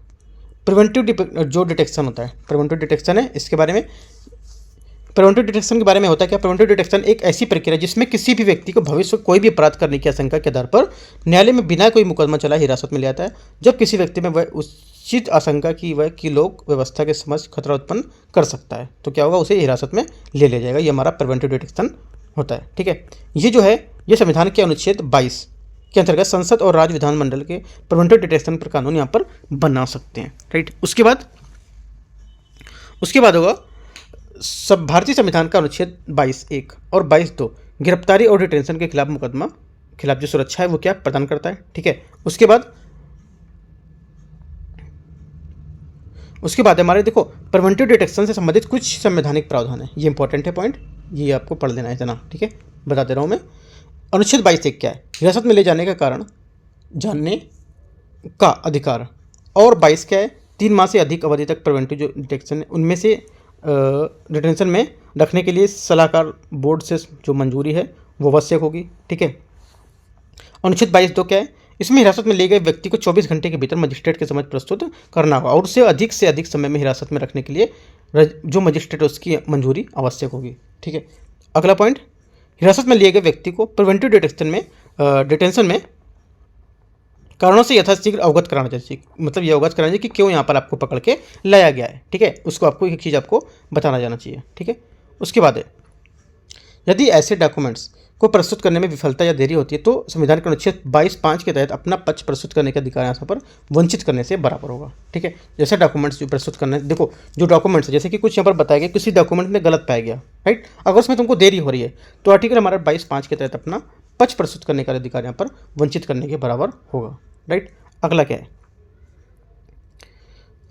Speaker 1: प्रिवेंटिव जो डिटेक्शन होता है, प्रिवेंटिव डिटेक्शन है इसके बारे में। प्रिवेंटिव डिटेक्शन के बारे में होता है क्या? प्रिवेंटिव डिटेक्शन एक ऐसी प्रक्रिया है जिसमें किसी भी व्यक्ति को भविष्य में कोई भी अपराध करने की आशंका के आधार पर न्यायालय में बिना कोई मुकदमा चलाए हिरासत में लिया जाता है जब किसी व्यक्ति में वह उचित आशंका की वह कि लोक व्यवस्था के समझ खतरा उत्पन्न कर सकता है, तो क्या होगा, उसे हिरासत में ले लिया जाएगा। ये हमारा प्रिवेंटिव डिटेक्शन होता है। ठीक है, ये जो है ये संविधान के अनुच्छेद 22 के अंतर्गत संसद और राज्य विधानमंडल के प्रिवेंटिव डिटेक्शन पर कानून यहाँ पर बना सकते हैं। राइट, उसके बाद होगा सब भारतीय संविधान का अनुच्छेद 22(1) और 22(2) गिरफ्तारी और डिटेंशन के खिलाफ मुकदमा खिलाफ जो सुरक्षा है वो क्या प्रदान करता है। ठीक है, उसके बाद हमारे देखो प्रिवेंटिव डिटेक्शन से संबंधित कुछ संवैधानिक प्रावधान है। ये इंपॉर्टेंट है पॉइंट, ये आपको पढ़ लेना है इतना। ठीक है, बता दे रहा हूँ मैं। अनुच्छेद 22(1) क्या है? हिरासत में ले जाने का कारण जानने का अधिकार। और 22 क्या है? 3 माह से अधिक अवधि तक प्रिवेंटिव जो डिटेक्शन है उनमें से डिटेंशन में रखने के लिए सलाहकार बोर्ड से जो मंजूरी है वो आवश्यक होगी। ठीक है, अनुच्छेद 22(2) क्या है? इसमें हिरासत में लिए गए व्यक्ति को 24 घंटे के भीतर मजिस्ट्रेट के समक्ष प्रस्तुत करना होगा और उसे अधिक से अधिक समय में हिरासत में रखने के लिए जो मजिस्ट्रेट उसकी मंजूरी आवश्यक होगी। ठीक है, अगला पॉइंट, हिरासत में लिए गए व्यक्ति को प्रिवेंटिव डिटेंशन में कारणों से यथाशीघ्र अवगत कराना चाहिए। मतलब ये अवगत कराना चाहिए कि क्यों यहाँ पर आपको पकड़ के लाया गया है। ठीक है, उसको आपको एक चीज़ आपको बताना जाना चाहिए। ठीक है, उसके बाद है यदि ऐसे डॉक्यूमेंट्स को प्रस्तुत करने में विफलता या देरी होती है तो संविधान के अनुच्छेद 22(5) के तहत अपना पक्ष प्रस्तुत करने का अधिकार यहाँ पर वंचित करने से बराबर होगा। ठीक है, जैसे डॉक्यूमेंट्स जो प्रस्तुत करने, देखो जो डॉक्यूमेंट्स है जैसे कि कुछ यहाँ पर बताया गया किसी डॉक्यूमेंट में गलत पाया गया, राइट, अगर उसमें तुमको देरी हो रही है तो आर्टिकल हमारा 22(5) के तहत अपना पक्ष प्रस्तुत करने का अधिकार यहाँ पर वंचित करने के बराबर होगा। राइट, अगला क्या है?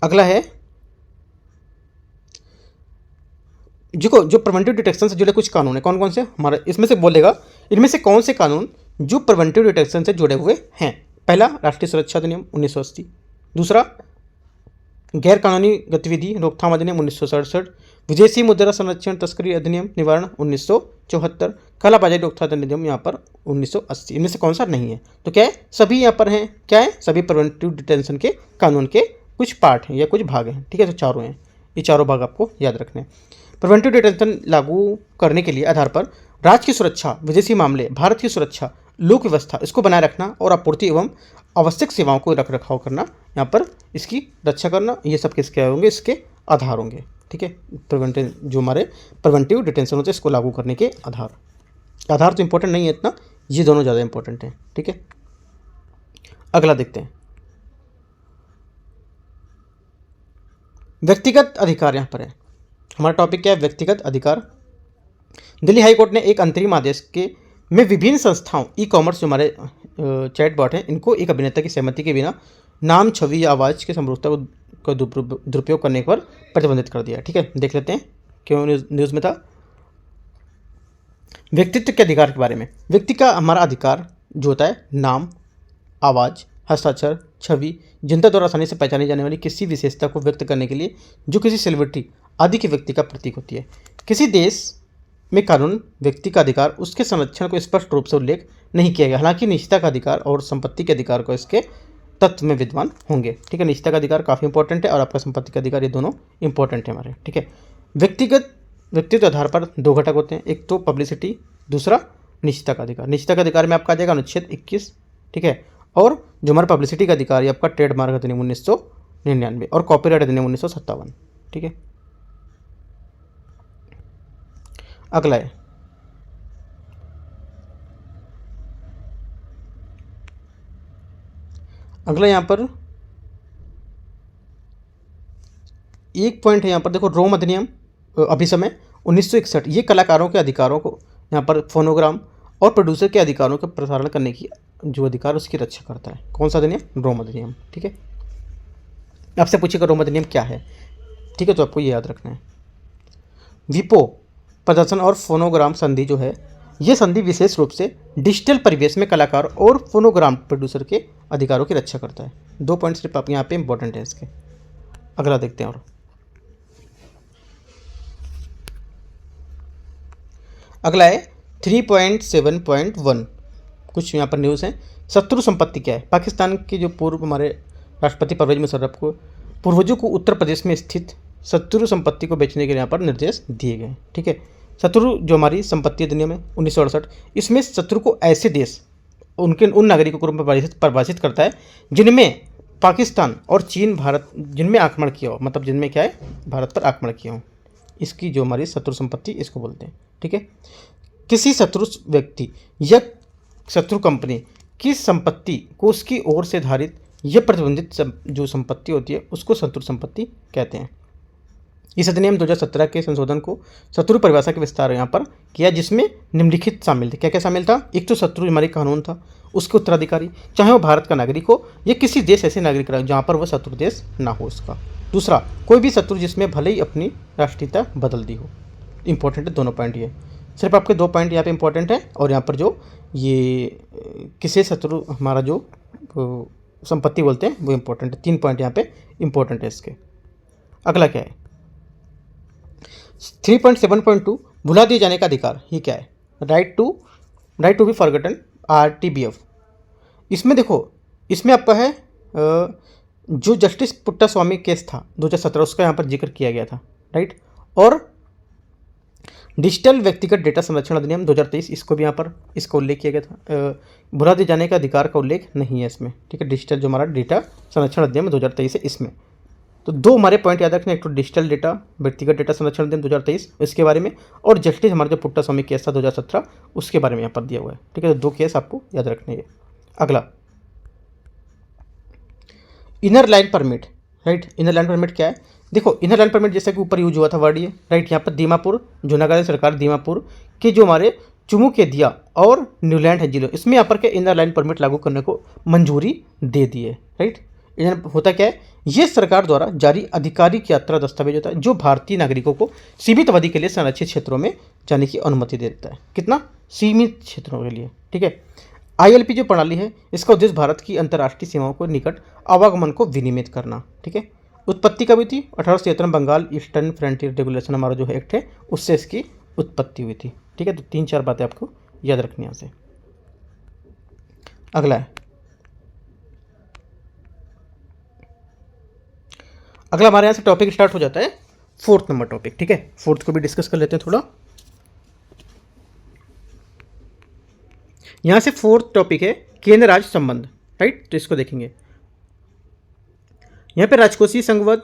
Speaker 1: अगला है जो प्रिवेंटिव डिटेक्शन से जुड़े कुछ कानून है। कौन कौन से? हमारा इसमें से बोलेगा इनमें से कौन से कानून जो प्रिवेंटिव डिटेक्शन से जुड़े हुए हैं। पहला, राष्ट्रीय सुरक्षा अधिनियम 1980। दूसरा, गैर कानूनी गतिविधि रोकथाम अधिनियम 1967। विदेशी मुद्रा संरक्षण तस्करी अधिनियम निवारण 1974। कालाबाजारी रोकथाम अधिनियम यहाँ पर 1980। इनमें से कौन सा नहीं है? तो क्या है? सभी यहाँ पर हैं। क्या है? सभी प्रिवेंटिव डिटेंशन के कानून के कुछ पार्ट हैं या कुछ भाग हैं। ठीक है, तो चारों हैं, ये चारों भाग आपको याद रखने हैं। प्रिवेंटिव डिटेंशन लागू करने के लिए आधार पर राज्य की सुरक्षा, विदेशी मामले, भारत की सुरक्षा, लोक व्यवस्था इसको बनाए रखना और आपूर्ति एवं आवश्यक सेवाओं को रख रखाव करना, यहाँ पर इसकी रक्षा करना, ये सब किसके होंगे? इसके आधार होंगे। ठीक है, प्रिवेंटिव जो हमारे प्रिवेंटिव डिटेंशन होते हैं इसको लागू करने के आधार तो इंपॉर्टेंट नहीं है इतना, ये दोनों ज़्यादा इंपॉर्टेंट है। ठीक है, अगला देखते हैं व्यक्तिगत अधिकार। यहाँ पर है हमारा टॉपिक क्या है? व्यक्तिगत अधिकार। दिल्ली हाई कोर्ट ने एक अंतरिम आदेश के में विभिन्न संस्थाओं ई कॉमर्स जो हमारे चैटबॉट हैं इनको एक अभिनेता की सहमति के बिना नाम, छवि या आवाज़ की समरूपता को दुरुपयोग करने पर प्रतिबंधित कर दिया। ठीक है, देख लेते हैं क्यों न्यूज़ में था। व्यक्तित्व के अधिकार के बारे में, व्यक्ति का हमारा अधिकार जो होता है नाम, आवाज़, हस्ताक्षर, छवि, जनता द्वारा आसानी से पहचानी जाने वाली किसी विशेषता को व्यक्त करने के लिए जो किसी सेलिब्रिटी आदि के व्यक्ति का प्रतीक होती है। किसी देश में कानून व्यक्ति का अधिकार उसके संरक्षण को स्पष्ट रूप से उल्लेख नहीं किया गया, हालांकि निजता का अधिकार और संपत्ति के अधिकार को इसके तत्व में विद्वान होंगे। ठीक है, निजता का अधिकार काफ़ी इंपॉर्टेंट है और आपका संपत्ति का अधिकार, ये दोनों इंपॉर्टेंट है हमारे। ठीक है, व्यक्तित्व आधार पर 2 घटक होते हैं, एक तो पब्लिसिटी, दूसरा निजता का अधिकार। निजता का अधिकार में आपका आ जाएगा अनुच्छेद 21। ठीक है, और जो हमारा पब्लिसिटी का अधिकार है आपका ट्रेडमार्क अधिनियम 1999 और कॉपीराइट अधिनियम 1957। ठीक है, अगला है यहाँ पर एक पॉइंट है, यहाँ पर देखो रोम अधिनियम अभिसमय 1961। ये कलाकारों के अधिकारों को यहाँ पर फोनोग्राम और प्रोड्यूसर के अधिकारों का प्रसारण करने की जो अधिकार उसकी रक्षा करता है। कौन सा अधिनियम? रोम अधिनियम। ठीक है, आपसे पूछेगा रोम अधिनियम क्या है, ठीक है, तो आपको ये याद रखना है। विपो प्रदर्शन और फोनोग्राम संधि जो है, ये संधि विशेष रूप से डिजिटल परिवेश में कलाकार और फोनोग्राम प्रोड्यूसर के अधिकारों की रक्षा करता है। 2 पॉइंट सिर्फ आप यहाँ पे इंपॉर्टेंट है इसके। अगला देखते हैं। और अगला है 3.7.1, कुछ यहाँ पर न्यूज़ है। शत्रु संपत्ति क्या है? पाकिस्तान के जो पूर्व हमारे राष्ट्रपति परवेज मुशर्रफ को पूर्वजों को उत्तर प्रदेश में स्थित शत्रु संपत्ति को बेचने के यहाँ पर निर्देश दिए गए। ठीक है, शत्रु जो हमारी संपत्ति अधिनियम है 1968, इसमें शत्रु को ऐसे देश उनके उन नागरिकों को परिभाषित करता है जिनमें पाकिस्तान और चीन भारत जिनमें आक्रमण किया हो, मतलब जिनमें क्या है, भारत पर आक्रमण किया हो, इसकी जो हमारी शत्रु संपत्ति इसको बोलते हैं। ठीक है, किसी शत्रु व्यक्ति या शत्रु कंपनी की संपत्ति को उसकी ओर से धारित या प्रतिबंधित जो संपत्ति होती है उसको शत्रु संपत्ति कहते हैं। इस अधिनियम 2017 के संशोधन को शत्रु परिभाषा के विस्तार यहाँ पर किया, जिसमें निम्नलिखित शामिल थे। क्या क्या शामिल था? एक तो शत्रु हमारी कानून था, उसके उत्तराधिकारी चाहे वो भारत का नागरिक हो या किसी देश ऐसे नागरिक रहे जहाँ पर वह शत्रु देश ना हो उसका। दूसरा, कोई भी शत्रु जिसमें भले ही अपनी राष्ट्रीयता बदल दी हो। इंपॉर्टेंट है दोनों पॉइंट, ये सिर्फ आपके 2 पॉइंट यहाँ पे इंपॉर्टेंट है। और यहाँ पर जो ये किसी शत्रु हमारा जो संपत्ति बोलते हैं वो इंपॉर्टेंट है। 3 पॉइंट यहाँ पे इंपॉर्टेंट है इसके। अगला क्या है? 3.7.2 भुला दिए जाने का अधिकार, ये क्या है? Right to be forgotten, RTBF। इसमें देखो, इसमें आपका है जो जस्टिस पुट्टास्वामी केस था 2017 उसका यहाँ पर जिक्र किया गया था, राइट। और डिजिटल व्यक्तिगत डेटा संरक्षण अधिनियम 2023, इसको भी यहाँ पर इसका उल्लेख किया गया था। भुला दिए जाने का अधिकार का उल्लेख नहीं है इसमें, ठीक है। डिजिटल जो हमारा डेटा संरक्षण अधिनियम 2023 है इसमें तो 2 हमारे पॉइंट याद रखना, एक तो डिजिटल डेटा व्यक्तिगत डेटा संरक्षण अधिनियम 2023 इसके बारे में, और जस्टिस हमारा जो पुट्टास्वामी केस था 2017 उसके बारे में यहाँ पर दिया हुआ है, ठीक है। तो 2 केस आपको याद रखने हैं। अगला inner line permit, right. Inner line permit क्या है? देखो, इनर लाइन परमिट जैसा कि ऊपर यूज हुआ था वर्ड ये, राइट। यहाँ पर दीमापुर, जूनागढ़ सरकार दीमापुर के जो हमारे चुमुकेदिया और न्यूलैंड है जिलों, इसमें यहाँ पर क्या इनर लाइन परमिट लागू करने को मंजूरी दे दी है, राइट। होता क्या है, ये सरकार द्वारा जारी आधिकारिक यात्रा दस्तावेज होता है जो भारतीय नागरिकों को सीमित अवधि के लिए संरक्षित क्षेत्रों में जाने की अनुमति देता है। कितना? सीमित क्षेत्रों के लिए, ठीक है। ILP जो प्रणाली है इसका उद्देश्य भारत की अंतर्राष्ट्रीय सीमाओं को निकट आवागमन को विनियमित करना, ठीक है। उत्पत्ति कभी थी? 1873 में बंगाल ईस्टर्न फ्रंटियर रेगुलेशन हमारा जो है एक्ट है उससे इसकी उत्पत्ति हुई थी, ठीक है। तो 3-4 बातें आपको याद रखनी यहाँ से। अगला है, अगला हमारे यहाँ से टॉपिक स्टार्ट हो जाता है 4th नंबर टॉपिक, ठीक है। 4th को भी डिस्कस कर लेते हैं थोड़ा। यहाँ से 4th टॉपिक है केंद्र राज्य संबंध, राइट। तो इसको देखेंगे। यहाँ पे राजकोषीय संघवाद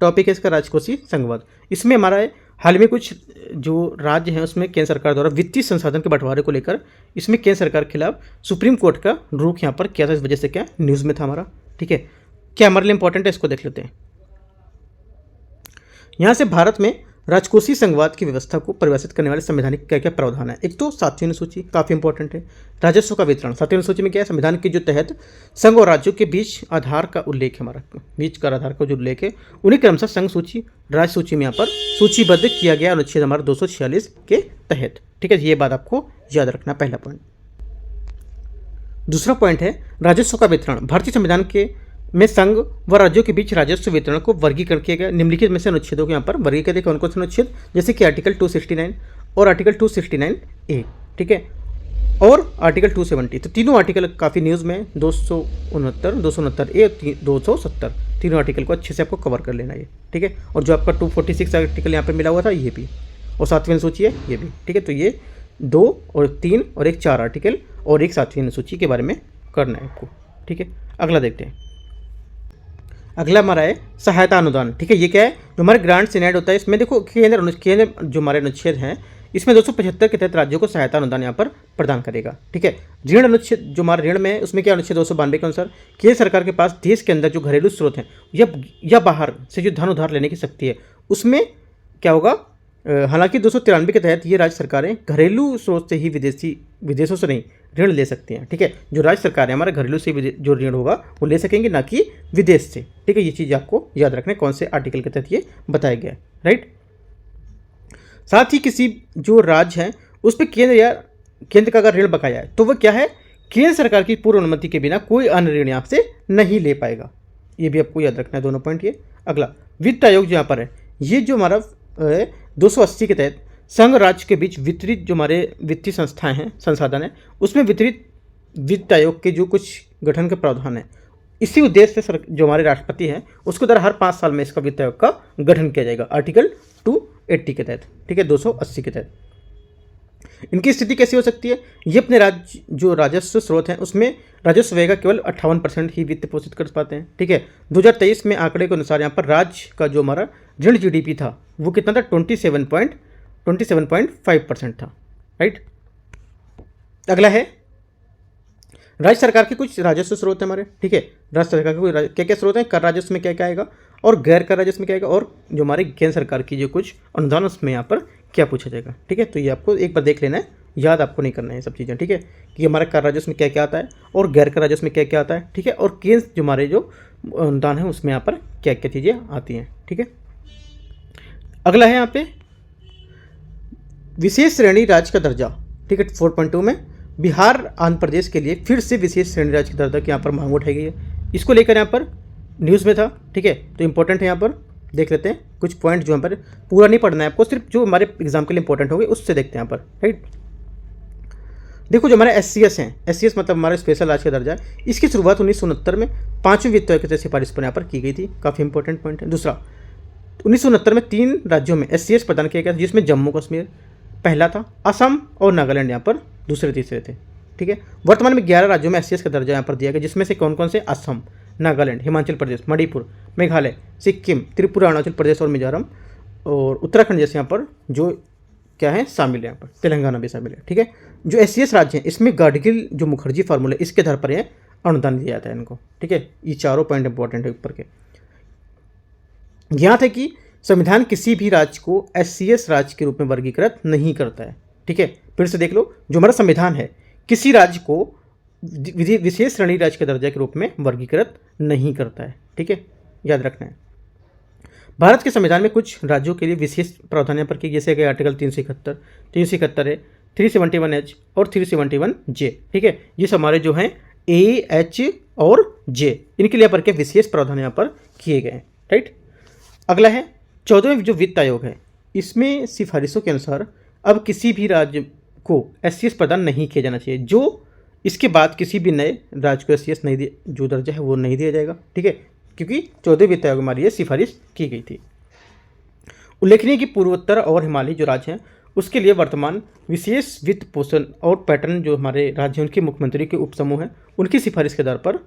Speaker 1: टॉपिक है इसका, राजकोषीय संघवाद। इसमें हमारा है हाल में कुछ जो राज्य हैं उसमें केंद्र सरकार द्वारा वित्तीय संसाधन के बंटवारे को लेकर इसमें केंद्र सरकार के खिलाफ सुप्रीम कोर्ट का रुख यहाँ पर किया था। इस वजह से क्या न्यूज़ में था हमारा, ठीक है। क्या हमारे लिए इंपॉर्टेंट है इसको देख लेते हैं। यहाँ से भारत में राजकोषीय संघवाद की व्यवस्था को परिभाषित करने वाले संवैधानिक क्या क्या प्रावधान है। एक तो 7वीं अनुसूची काफ़ी इंपॉर्टेंट है। राजस्व का वितरण 7वीं अनुसूची में क्या है, संविधान के जो तहत संघ और राज्यों के बीच आधार का उल्लेख है, हमारा बीच का आधार का जो उल्लेख है उन्हीं क्रमशः संघ सूची राज्य सूची में यहाँ पर सूचीबद्ध किया गया अनुच्छेद हमारा 246 के तहत, ठीक है। ये बात आपको याद रखना, पहला पॉइंट। दूसरा पॉइंट है राजस्व का वितरण। भारतीय संविधान के में संघ व राज्यों के बीच राजस्व वितरण को वर्गीकरण किया गया निम्नलिखित में से अनुच्छेदों को यहाँ पर वर्गीकृत कौन कौन से अनुच्छेद, जैसे कि आर्टिकल 269 और आर्टिकल 269A, ठीक है, और आर्टिकल 270। तो तीनों आर्टिकल काफ़ी न्यूज़ में 269, 269A, 270 तीनों आर्टिकल को अच्छे से आपको कवर कर लेना ये, ठीक है। और जो आपका 246 आर्टिकल यहाँ पर मिला हुआ था ये भी, और 7वीं अनुसूची है ये भी, ठीक है। तो ये 2 और 3 और एक 4 आर्टिकल और एक 7वीं अनुसूची के बारे में करना है आपको, ठीक है। अगला देखते हैं। अगला हमारा है सहायता अनुदान, ठीक है। ये क्या है, जो हमारे ग्रांट सिनेट होता है इसमें देखो केंद्र जो हमारे अनुच्छेद हैं इसमें 275 के तहत राज्यों को सहायता अनुदान यहाँ पर प्रदान करेगा, ठीक है। ऋण अनुच्छेद जो हमारे ऋण में है उसमें क्या अनुच्छेद 292 के अनुसार केंद्र सरकार के पास देश के अंदर जो घरेलू स्रोत हैं या बाहर से जो धन उधार लेने की शक्ति है उसमें क्या होगा, हालांकि 293 के तहत ये राज्य सरकारें घरेलू स्रोत से ही विदेशों से नहीं ऋण ले सकती हैं। ठीक है, जो राज्य सरकार है हमारा घरेलू से जो ऋण होगा वो ले सकेंगे, ना कि विदेश से। ठीक है, ये चीज़ आपको याद रखना है कौन से आर्टिकल के तहत ये बताया गया है। राइट। साथ ही किसी जो राज्य है उस पर केंद्र का अगर ऋण बकाया है तो वह क्या है, केंद्र सरकार की पूर्व अनुमति के बिना कोई अन्य ऋण यहाँ से नहीं ले पाएगा। ये भी आपको याद रखना है दोनों पॉइंट। ये अगला वित्त आयोग जो यहाँ पर है, ये जो हमारा 280 के तहत संघ राज्य के बीच वितरित जो हमारे वित्तीय संस्थाएं हैं, संसाधन है, उसमें वितरित वित्त आयोग के जो कुछ गठन के प्रावधान है, इसी उद्देश्य से जो हमारे राष्ट्रपति हैं उसको द्वारा हर 5 साल में इसका वित्त आयोग का गठन किया जाएगा, आर्टिकल 280 के तहत। ठीक है, 280 के तहत। इनकी स्थिति कैसी हो सकती है, ये अपने राज्य जो राजस्व स्रोत हैं उसमें राजस्व व्यय का केवल 58% ही वित्त पोषित कर पाते हैं। ठीक है, 2023 में आंकड़े के अनुसार यहाँ पर राज्य का जो हमारा ऋण जीडीपी था वो कितना था, 27.5% था। राइट। अगला है राज्य सरकार के कुछ राजस्व स्रोत हैं हमारे। ठीक है, राज्य सरकार के क्या क्या स्रोत हैं, कर राजस्व में क्या क्या आएगा और गैर कर राजस्व में क्या आएगा, और जो हमारे केंद्र सरकार की जो कुछ अनुदान उसमें यहाँ पर क्या पूछा जाएगा। ठीक है, तो ये आपको एक बार देख लेना है, याद आपको नहीं करना है सब चीज़ें। ठीक है, कि हमारा कर राजस्व में क्या क्या आता है और गैर कर राजस्व में क्या क्या आता है। ठीक है, और केंद्र जो हमारे जो अनुदान है उसमें यहाँ पर क्या क्या चीज़ें आती हैं। ठीक है, अगला है यहाँ पे विशेष श्रेणी राज्य का दर्जा। ठीक है, 4.2 में बिहार आंध्र प्रदेश के लिए फिर से विशेष श्रेणी राज्य का दर्जा की यहाँ पर मांग उठाई गई है। इसको लेकर यहाँ पर न्यूज़ में था। ठीक है, तो इंपॉर्टेंट है, यहाँ पर देख लेते हैं कुछ पॉइंट जो यहाँ पर पूरा नहीं पढ़ना है आपको, सिर्फ जो हमारे एग्जाम के लिए इंपॉर्टेंट होंगे उससे देखते हैं यहाँ पर। राइट। देखो जो हमारे SCS हैं, SCS मतलब हमारा स्पेशल राज्य का दर्जा है, इसकी शुरुआत 1969 में 5वें वित्त आयोग की सिफारिश पर यहाँ पर की गई थी। काफ़ी इंपॉर्टेंट पॉइंट है। दूसरा, 1969 में 3 राज्यों में SCS प्रदान किया गया था, जिसमें जम्मू कश्मीर पहला था, असम और नागालैंड यहाँ पर दूसरे तीसरे थे। ठीक है, वर्तमान में 11 राज्यों में SCS का दर्जा यहाँ पर दिया गया, जिसमें से कौन कौन से, असम, नागालैंड, हिमाचल प्रदेश, मणिपुर, मेघालय, सिक्किम, त्रिपुरा, अरुणाचल प्रदेश और मिजोरम और उत्तराखंड जैसे यहाँ पर जो क्या है शामिल है, यहाँ पर तेलंगाना भी शामिल है। ठीक है, जो SCS राज्य हैं इसमें गाडगिल जो मुखर्जी फार्मूला इसके आधार पर यह अनुदान दिया जाता है इनको। ठीक है, ये चारों पॉइंट इंपॉर्टेंट है ऊपर के। यहाँ थे कि संविधान किसी भी राज्य को SCS राज्य के रूप में वर्गीकृत नहीं करता है। ठीक है, फिर से देख लो, जो हमारा संविधान है किसी राज्य को विशेष श्रेणी राज्य के दर्जा के रूप में वर्गीकृत नहीं करता है। ठीक है, याद रखना है। भारत के संविधान में कुछ राज्यों के लिए विशेष प्रावधान यहाँ पर किए, जैसे कि आर्टिकल 371 है, 371H और 371J। ठीक है, ये हमारे जो हैं A, H और J, इनके लिए पर के विशेष प्रावधान यहाँ पर किए गए हैं। राइट। अगला है 14वें जो वित्त आयोग है, इसमें सिफारिशों के अनुसार अब किसी भी राज्य को SCS प्रदान नहीं किया जाना चाहिए। जो इसके बाद किसी भी नए राज्य को SCS नहीं जो दर्जा है वो नहीं दिया जाएगा। ठीक है, क्योंकि 14वें वित्त आयोग हमारी ये सिफारिश की गई थी। उल्लेखनीय कि पूर्वोत्तर और हिमालयी जो राज्य हैं उसके लिए वर्तमान विशेष वित्त पोषण और पैटर्न जो हमारे राज्य उनके मुख्यमंत्री के उपसमूह हैं उनकी सिफारिश के आधार पर,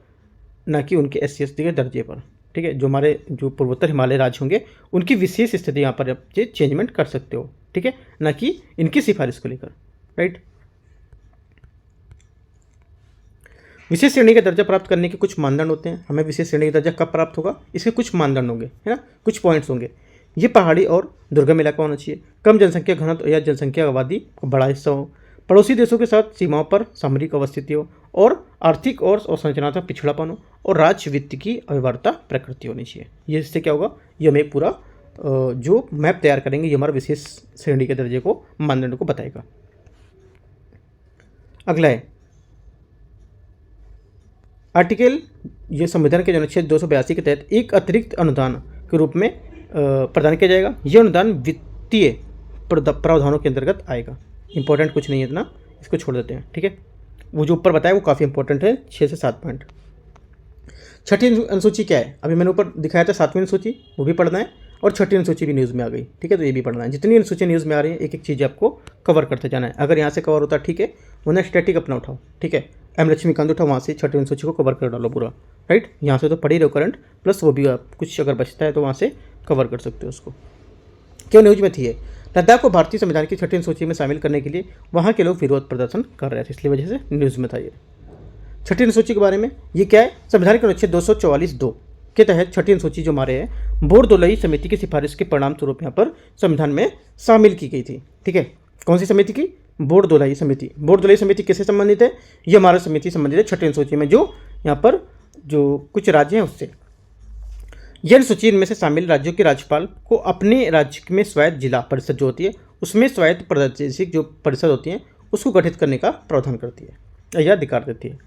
Speaker 1: न कि उनके SCS के दर्जे पर। ठीक है, जो हमारे जो पूर्वोत्तर हिमालय राज्य होंगे उनकी विशेष स्थिति यहाँ पर आप चेंजमेंट कर सकते हो। ठीक है, न कि इनकी सिफारिश को लेकर। राइट। विशेष श्रेणी का दर्जा प्राप्त करने के कुछ मानदंड होते हैं। हमें विशेष श्रेणी का दर्जा कब प्राप्त होगा, इसके कुछ मानदंड होंगे, है ना, कुछ पॉइंट्स होंगे। ये पहाड़ी और दुर्गम इलाका होना चाहिए, कम जनसंख्या घनत्व या जनसंख्या आबादी का बड़ा हिस्सा हो, पड़ोसी देशों के साथ सीमाओं पर सामरिक अवस्थिति हो और आर्थिक और संरचनात्मक पिछड़ापन हो और राज्य वित्त की अव्यवहार्यता प्रकृति होनी चाहिए। ये इससे क्या होगा, ये हमें पूरा जो मैप तैयार करेंगे ये हमारा विशेष श्रेणी के दर्जे को मानदंड को बताएगा। अगला है आर्टिकल, ये संविधान के अनुच्छेद 282 के तहत एक अतिरिक्त अनुदान के रूप में प्रदान किया जाएगा। यह अनुदान वित्तीय प्रावधानों के अंतर्गत आएगा। इंपॉर्टेंट कुछ नहीं है इतना, इसको छोड़ देते हैं। ठीक है, वो जो ऊपर बताया वो काफ़ी इंपॉर्टेंट है, 6 से 7 पॉइंट। छठी अनुसूची क्या है, अभी मैंने ऊपर दिखाया था 7वीं अनुसूची, वो भी पढ़ना है और छठी अनुसूची भी न्यूज़ में आ गई। ठीक है, तो ये भी पढ़ना है। जितनी अनुसूची न्यूज़ में आ रही है एक एक चीज़ आपको कवर करते जाना है। अगर यहाँ से कवर होता है ठीक है, वरना स्टैटिक अपना उठाओ। ठीक है, M लक्ष्मीकांत उठाओ, वहाँ से छठी अनुसूची को कवर कर डालो पूरा। राइट, यहाँ से तो पढ़ ही रहो करंट, प्लस वो भी आप कुछ अगर बचता है तो वहाँ से कवर कर सकते हो उसको। क्यों न्यूज में थी, लद्दाख को भारतीय संविधान की छठी अनुसूची में शामिल करने के लिए वहाँ के लोग विरोध प्रदर्शन कर रहे थे, इसलिए वजह से न्यूज़ में था ये। छठी अनुसूची के बारे में ये क्या है, संविधान के अनुच्छेद 244(2) के तहत छठी अनुसूची जो हमारे है बोरदोलई समिति की सिफारिश के परिणाम स्वरूप यहाँ पर संविधान में शामिल की गई थी। ठीक है, कौन सी समिति की? बोरदोलई समिति। बोरदोलई समिति किससे संबंधित है? ये हमारा समिति संबंधित है छठी अनुसूची में, जो यहाँ पर जो कुछ राज्य हैं उससे। यह अनुसूची इनमें से शामिल राज्यों के राज्यपाल को अपने राज्य में स्वायत्त जिला परिषद जो होती है उसमें स्वायत्त प्रादेशिक जो परिषद होती है उसको गठित करने का प्रावधान करती है या अधिकार देती है।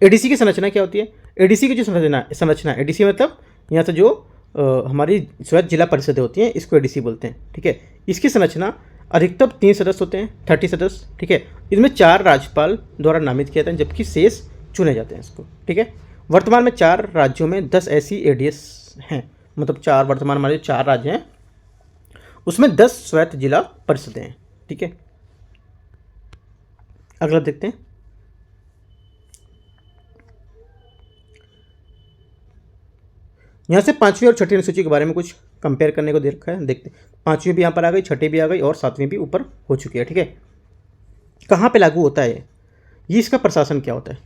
Speaker 1: एडीसी की संरचना क्या होती है? एडीसी की जो संरचना एडीसी मतलब यहाँ से जो हमारी स्वायत्त जिला परिषदें होती हैं इसको एडीसी बोलते हैं। ठीक है, इसकी संरचना अधिकतम 3 सदस्य होते हैं, 30 सदस्य। ठीक है, इसमें 4 राज्यपाल द्वारा नामित किए जाते हैं जबकि शेष चुने जाते हैं इसको। ठीक है, वर्तमान में 4 राज्यों में 10 ऐसी एडीएस हैं, मतलब 4 वर्तमान हमारे 4 राज्य हैं उसमें 10 स्वायत्त जिला परिषदें हैं। ठीक है, अगला देखते हैं। यहाँ से 5वीं और छठी अनुसूची के बारे में कुछ कंपेयर करने को दे रखा है, देखते हैं। 5वीं भी यहाँ पर आ गई, छठी भी आ गई और 7वीं भी ऊपर हो चुकी है। ठीक है, कहाँ पे लागू होता है ये इसका प्रशासन क्या होता है?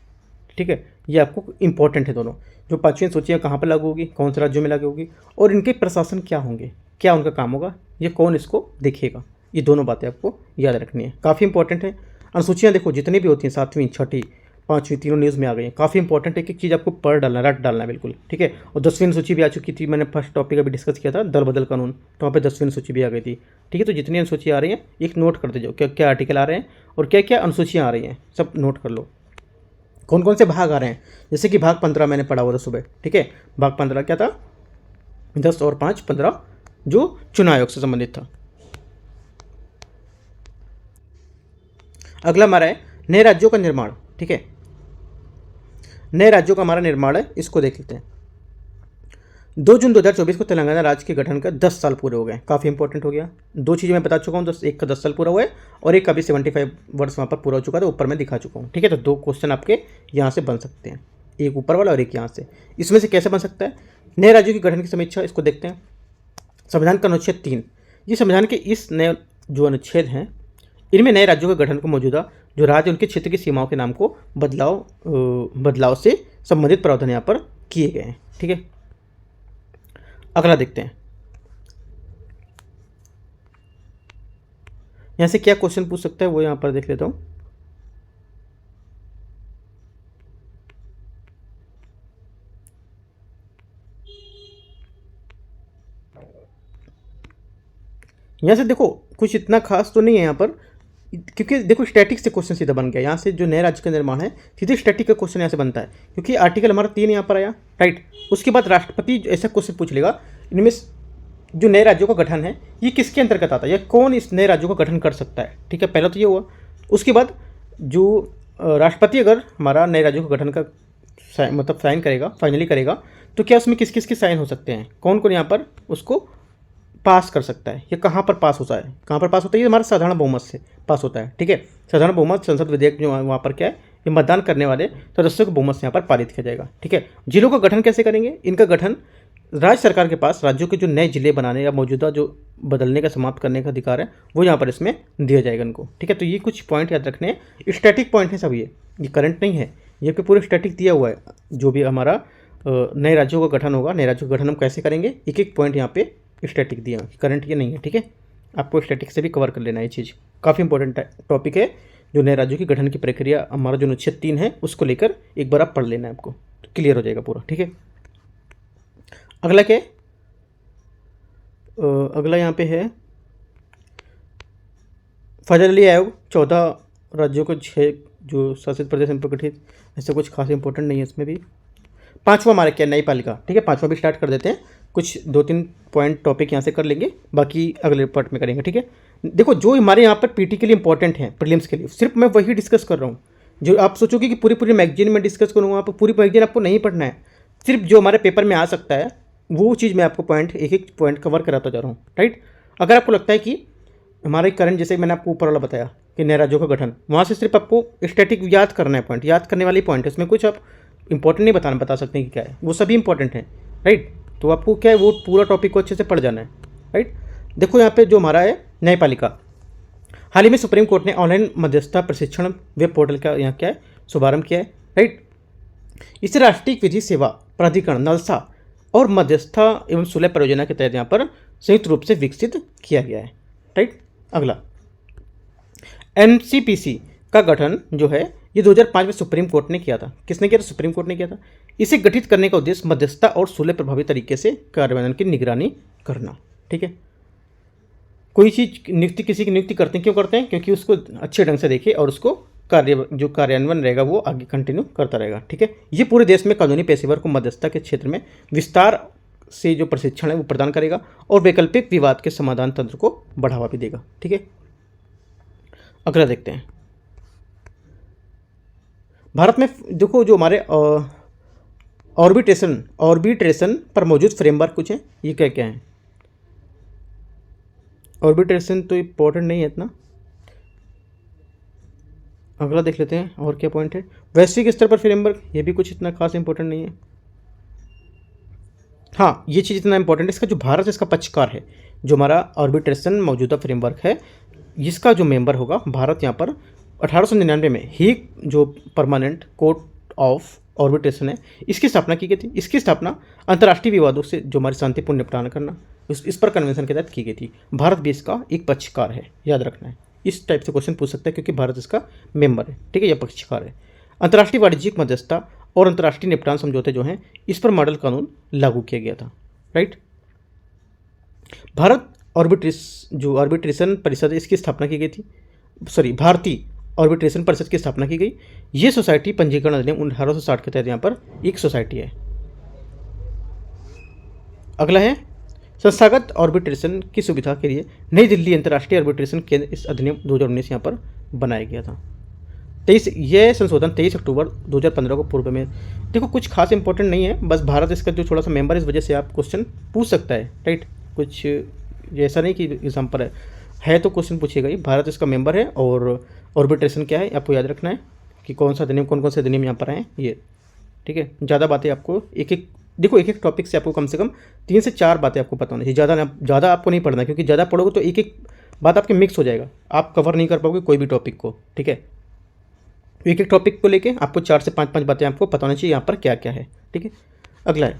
Speaker 1: ठीक है, ये आपको इंपॉर्टेंट है दोनों। जो 5वीं अनुसूची है कहाँ पर लागू होगी, कौन से राज्यों में लागू होगी और इनके प्रशासन क्या होंगे, क्या उनका काम होगा, ये कौन इसको देखेगा, ये दोनों बातें आपको याद रखनी है, काफ़ी इंपॉर्टेंट है। अनुसूचियाँ देखो जितनी भी होती हैं 7वीं, छठी, 5वीं तीनों न्यूज़ में आ गई हैं, काफ़ी इंपॉर्टेंट है कि चीज़ आपको पढ़ डालना, रट डालना है बिल्कुल। ठीक है, और 10वीं अनुसूची भी आ चुकी थी, मैंने फर्स्ट टॉपिक अभी डिस्कस किया था दल बदल कानून, तो वहाँ पे 10वीं अनुसूची भी आ गई थी। ठीक है, तो जितनी अनुसूची आ रही हैं एक नोट करते जाओ, क्या क्या आर्टिकल आ रहे हैं और क्या क्या अनुसूचियाँ आ रही हैं, सब नोट कर लो। कौन कौन से भाग आ रहे हैं, जैसे कि भाग 15 मैंने पढ़ा हुआ था सुबह। ठीक है, भाग 15 क्या था? 10 और 5 15 जो चुनाव आयोग से संबंधित था। अगला हमारा है नए राज्यों का निर्माण। ठीक है, नए राज्यों का हमारा निर्माण है, इसको देख लेते हैं। 2 जून 2024 को तेलंगाना राज्य के गठन का 10 साल पूरे हो गए, काफ़ी इंपॉर्टेंट हो गया। 2 चीज़ें मैं बता चुका हूँ, एक का 10 साल पूरा हुआ है और एक का भी 75 वर्ष वहाँ पर पूरा हो चुका था, ऊपर मैं दिखा चुका हूँ। ठीक है, तो 2 क्वेश्चन आपके यहाँ से बन सकते हैं, एक ऊपर वाला और एक यहाँ से। इसमें से कैसे बन सकता है? नए राज्यों के गठन की समीक्षा, इसको देखते हैं। संविधान का अनुच्छेद 3, ये संविधान के इस नए जो अनुच्छेद हैं इनमें नए राज्यों के गठन को मौजूदा जो राज्य उनके क्षेत्र की सीमाओं के नाम को बदलाव से संबंधित प्रावधान यहाँ पर किए गए हैं। ठीक है, अगला देखते हैं। यहाँ से क्या क्वेश्चन पूछ सकता है वो यहाँ पर देख लेता हूँ। यहाँ से देखो कुछ इतना खास तो नहीं है यहाँ पर, क्योंकि देखो स्टैटिक से क्वेश्चन सीधा बन गया। यहाँ से जो नए राज्य का निर्माण है सीधे स्टैटिक का क्वेश्चन यहाँ से बनता है, क्योंकि आर्टिकल हमारा 3 यहाँ पर आया, राइट। उसके बाद राष्ट्रपति ऐसा क्वेश्चन पूछ लेगा, इनमें जो नए राज्यों का गठन है ये किसके अंतर्गत आता है या कौन इस नए राज्यों का गठन कर सकता है। ठीक है, पहला तो ये हुआ। उसके बाद जो राष्ट्रपति अगर हमारा नए राज्यों का गठन का मतलब साइन करेगा, फाइनली करेगा, तो क्या उसमें किस किस के साइन हो सकते हैं, कौन कौन यहाँ पर उसको पास कर सकता है, ये कहाँ पर पास होता है, कहाँ पर पास होता है, ये हमारा साधारण बहुमत से पास होता है। ठीक है, साधारण बहुमत संसद विधेयक जो वहाँ पर क्या है, ये मतदान करने वाले सदस्यों के बहुमत से यहाँ पर पारित किया जाएगा। ठीक है, जिलों का गठन कैसे करेंगे? इनका गठन राज्य सरकार के पास राज्यों के जो नए जिले बनाने या मौजूदा जो बदलने का समाप्त करने का अधिकार है वो यहाँ पर इसमें दिया जाएगा इनको। ठीक है, तो ये कुछ पॉइंट याद रखने हैं, स्टैटिक पॉइंट है सब, ये करंट नहीं है, ये पे पूरे स्टैटिक दिया हुआ है। जो भी हमारा नए राज्यों का गठन होगा, नए राज्यों का गठन हम कैसे करेंगे, एक एक पॉइंट यहाँ पे स्टैटिक दिया, करंट ये नहीं है। ठीक है, आपको स्टैटिक से भी कवर कर लेना ये चीज़, काफ़ी इंपॉर्टेंट टॉपिक है। जो नए राज्यों की गठन की प्रक्रिया हमारा जो अनुच्छेद 3 है उसको लेकर एक बार आप पढ़ लेना है, आपको तो क्लियर हो जाएगा पूरा। ठीक है, अगला क्या है? अगला यहाँ पे है फजल अली आयोग, 14 राज्यों को 6 जो शासित प्रदेश में गठित, ऐसा कुछ खास इंपॉर्टेंट नहीं है इसमें भी। 5वां हमारा क्या, न्यायपालिका। ठीक है, 5वां भी स्टार्ट कर देते हैं, कुछ 2-3 पॉइंट टॉपिक यहाँ से कर लेंगे, बाकी अगले पार्ट में करेंगे। ठीक है, देखो जो हमारे यहाँ पर पीटी के लिए इंपॉर्टेंट है, प्रीलिम्स के लिए, सिर्फ मैं वही डिस्कस कर रहा हूँ। जो आप सोचोगे कि पूरी मैगजीन में डिस्कस करूँगा, आप पूरी मैगजीन आपको नहीं पढ़ना है, सिर्फ जो हमारे पेपर में आ सकता है वो चीज़ मैं आपको पॉइंट एक पॉइंट कवर कराता जा रहा हूँ, राइट। अगर आपको लगता है कि हमारे करंट, जैसे मैंने आपको ऊपर वाला बताया कि नए राज्यों का गठन, वहाँ से सिर्फ आपको स्टैटिक याद करना है, पॉइंट याद करने वाली पॉइंट है, उसमें कुछ आप इंपॉर्टेंट नहीं बता सकते कि क्या है, वो सभी इंपॉर्टेंट है, राइट। तो आपको क्या है, वो पूरा टॉपिक को अच्छे से पढ़ जाना है, राइट। देखो यहाँ पे जो हमारा है न्यायपालिका, हाल ही में सुप्रीम कोर्ट ने ऑनलाइन मध्यस्थता प्रशिक्षण वेब पोर्टल का यहाँ क्या है शुभारंभ किया है, राइट। इससे राष्ट्रीय विधि सेवा प्राधिकरण नालसा और मध्यस्थता एवं सुलह परियोजना के तहत यहाँ पर संयुक्त रूप से विकसित किया गया है। राइट। अगला, एनसीपीसी का गठन जो है ये 2005 में सुप्रीम कोर्ट ने किया था। किसने किया था? सुप्रीम कोर्ट ने किया था। इसे गठित करने का उद्देश्य मध्यस्थता और सुलह प्रभावी तरीके से कार्यान्वयन की निगरानी करना। ठीक है। कोई चीज़ नियुक्ति, किसी की नियुक्ति करते हैं, क्यों करते हैं? क्योंकि उसको अच्छे ढंग से देखे और उसको जो कार्यान्वयन रहेगा वो आगे कंटिन्यू करता रहेगा। ठीक है। ये पूरे देश में कानूनी पेशेवर को मध्यस्थता के क्षेत्र में विस्तार से जो प्रशिक्षण है वो प्रदान करेगा और वैकल्पिक विवाद के समाधान तंत्र को बढ़ावा भी देगा। ठीक है। अगला देखते हैं। भारत में देखो जो हमारे ऑर्बिट्रेशन पर मौजूद फ्रेमवर्क कुछ है, ये क्या क्या है? ऑर्बिट्रेशन तो इम्पोर्टेंट नहीं है इतना। अगला देख लेते हैं और क्या पॉइंट है। वैश्विक स्तर पर फ्रेमवर्क, ये भी कुछ इतना खास इंपॉर्टेंट नहीं है। हाँ, ये चीज़ इतना इंपॉर्टेंट है, इसका जो भारत इसका पक्षकार है, जो हमारा ऑर्बिट्रेशन मौजूदा फ्रेमवर्क है, इसका जो मेंबर होगा भारत यहाँ पर 1899 में ही जो परमानेंट कोर्ट ऑफ ऑर्बिट्रेशन है इसकी स्थापना की गई थी। इसकी स्थापना अंतर्राष्ट्रीय विवादों से जो हमारी शांतिपूर्ण निपटान करना इस पर कन्वेंशन के तहत की गई थी। भारत भी इसका एक पक्षकार है, याद रखना है। इस टाइप से क्वेश्चन पूछ सकता है क्योंकि भारत इसका मेंबर है। ठीक है, यह पक्षकार है। अंतर्राष्ट्रीय वाणिज्यिक मध्यस्थता और अंतर्राष्ट्रीय निपटान समझौते जो हैं इस पर मॉडल कानून लागू किया गया था। राइट। भारत ऑर्बिट्रेशन परिषद इसकी स्थापना की गई थी, भारतीय ऑर्बिट्रेशन परिषद की स्थापना की गई। ये सोसाइटी पंजीकरण अधिनियम 1860 के तहत यहाँ पर एक सोसाइटी है। अगला है, संस्थागत ऑर्बिट्रेशन की सुविधा के लिए नई दिल्ली अंतर्राष्ट्रीय ऑर्बिट्रेशन केंद्र इस अधिनियम 2019 यहाँ पर बनाया गया था। 23 यह संशोधन 23 अक्टूबर 2015 को पूर्व में। देखो कुछ खास इंपॉर्टेंट नहीं है, बस भारत इसका जो थोड़ा सा मेंबर, इस वजह से आप क्वेश्चन पूछ सकता है। राइट। कुछ ऐसा नहीं कि एग्जाम्पल है तो क्वेश्चन पूछेगा ही। भारत इसका मेंबर है और ऑर्बिट्रेशन क्या है आपको याद रखना है कि कौन सा अधिनियम, कौन कौन से अधिनियम यहाँ पर आए ये। ठीक है। ज़्यादा बातें आपको एक एक टॉपिक से आपको कम से कम 3 से 4 बातें आपको पता होनी चाहिए। ज़्यादा आपको नहीं पढ़ना, क्योंकि ज़्यादा पढ़ोगे तो एक एक बात आपके मिक्स हो जाएगा, आप कवर नहीं कर पाओगे कोई भी टॉपिक को। ठीक है। एक एक टॉपिक को लेके आपको 4 से 5 बातें आपको पता होनी चाहिए यहाँ पर क्या क्या है। ठीक है। अगला है,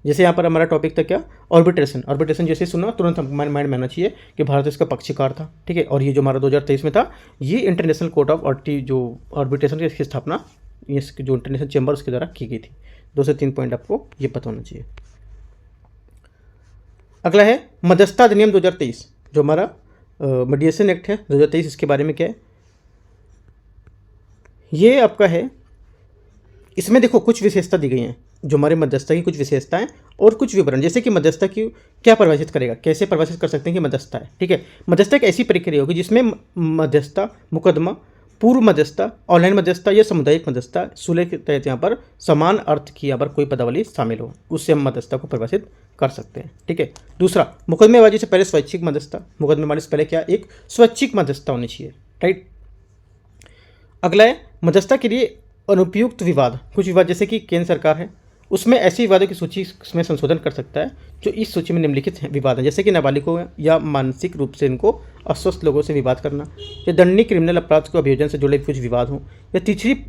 Speaker 1: जैसे यहाँ पर हमारा टॉपिक था क्या? ऑर्बिट्रेशन जैसे सुना तुरंत हमारे माइंड में आना चाहिए कि भारत इसका पक्षकार था। ठीक है। और ये जो हमारा 2023 में था, ये इंटरनेशनल कोर्ट ऑफ जो ऑर्बिट्रेशन की स्थापना इसकी जो इंटरनेशनल चैम्बर उसके द्वारा की गई थी। 2 से 3 पॉइंट आपको ये पता होना चाहिए। अगला है मध्यस्थता अधिनियम 2023, जो हमारा मीडिएशन एक्ट है 2023। इसके बारे में क्या है? ये आपका है, इसमें देखो कुछ विशेषता दी गई हैं, जो हमारे मध्यस्थता की कुछ विशेषताएं और कुछ विवरण, जैसे कि मध्यस्थता की क्या परिभाषित करेगा, कैसे परिभाषित कर सकते हैं कि मध्यस्थता है। ठीक है। मध्यस्थता एक ऐसी प्रक्रिया होगी जिसमें मध्यस्थता, मुकदमा, पूर्व मध्यस्थता, ऑनलाइन मध्यस्थता या सामुदायिक मध्यस्थता, सुलह के तहत यहाँ पर समान अर्थ की यहाँ पर कोई पदावली शामिल हो, उससे हम मध्यस्थता को परिभाषित कर सकते हैं। ठीक है। दूसरा, मुकदमेबाजी से पहले स्वैच्छिक मध्यस्थता, मुकदमेबाजी से पहले क्या एक स्वैच्छिक मध्यस्थता होनी चाहिए। राइट। अगला है मध्यस्थता के लिए अनुपयुक्त विवाद। कुछ विवाद जैसे कि केंद्र सरकार है, उसमें ऐसे विवादों की सूची में संशोधन कर सकता है जो इस सूची में निम्नलिखित विवाद हैं, जैसे कि नाबालिगों या मानसिक रूप से इनको अस्वस्थ लोगों से विवाद करना, या दंडनीय क्रिमिनल अपराध को अभियोजन से जुड़े कुछ विवाद हों, या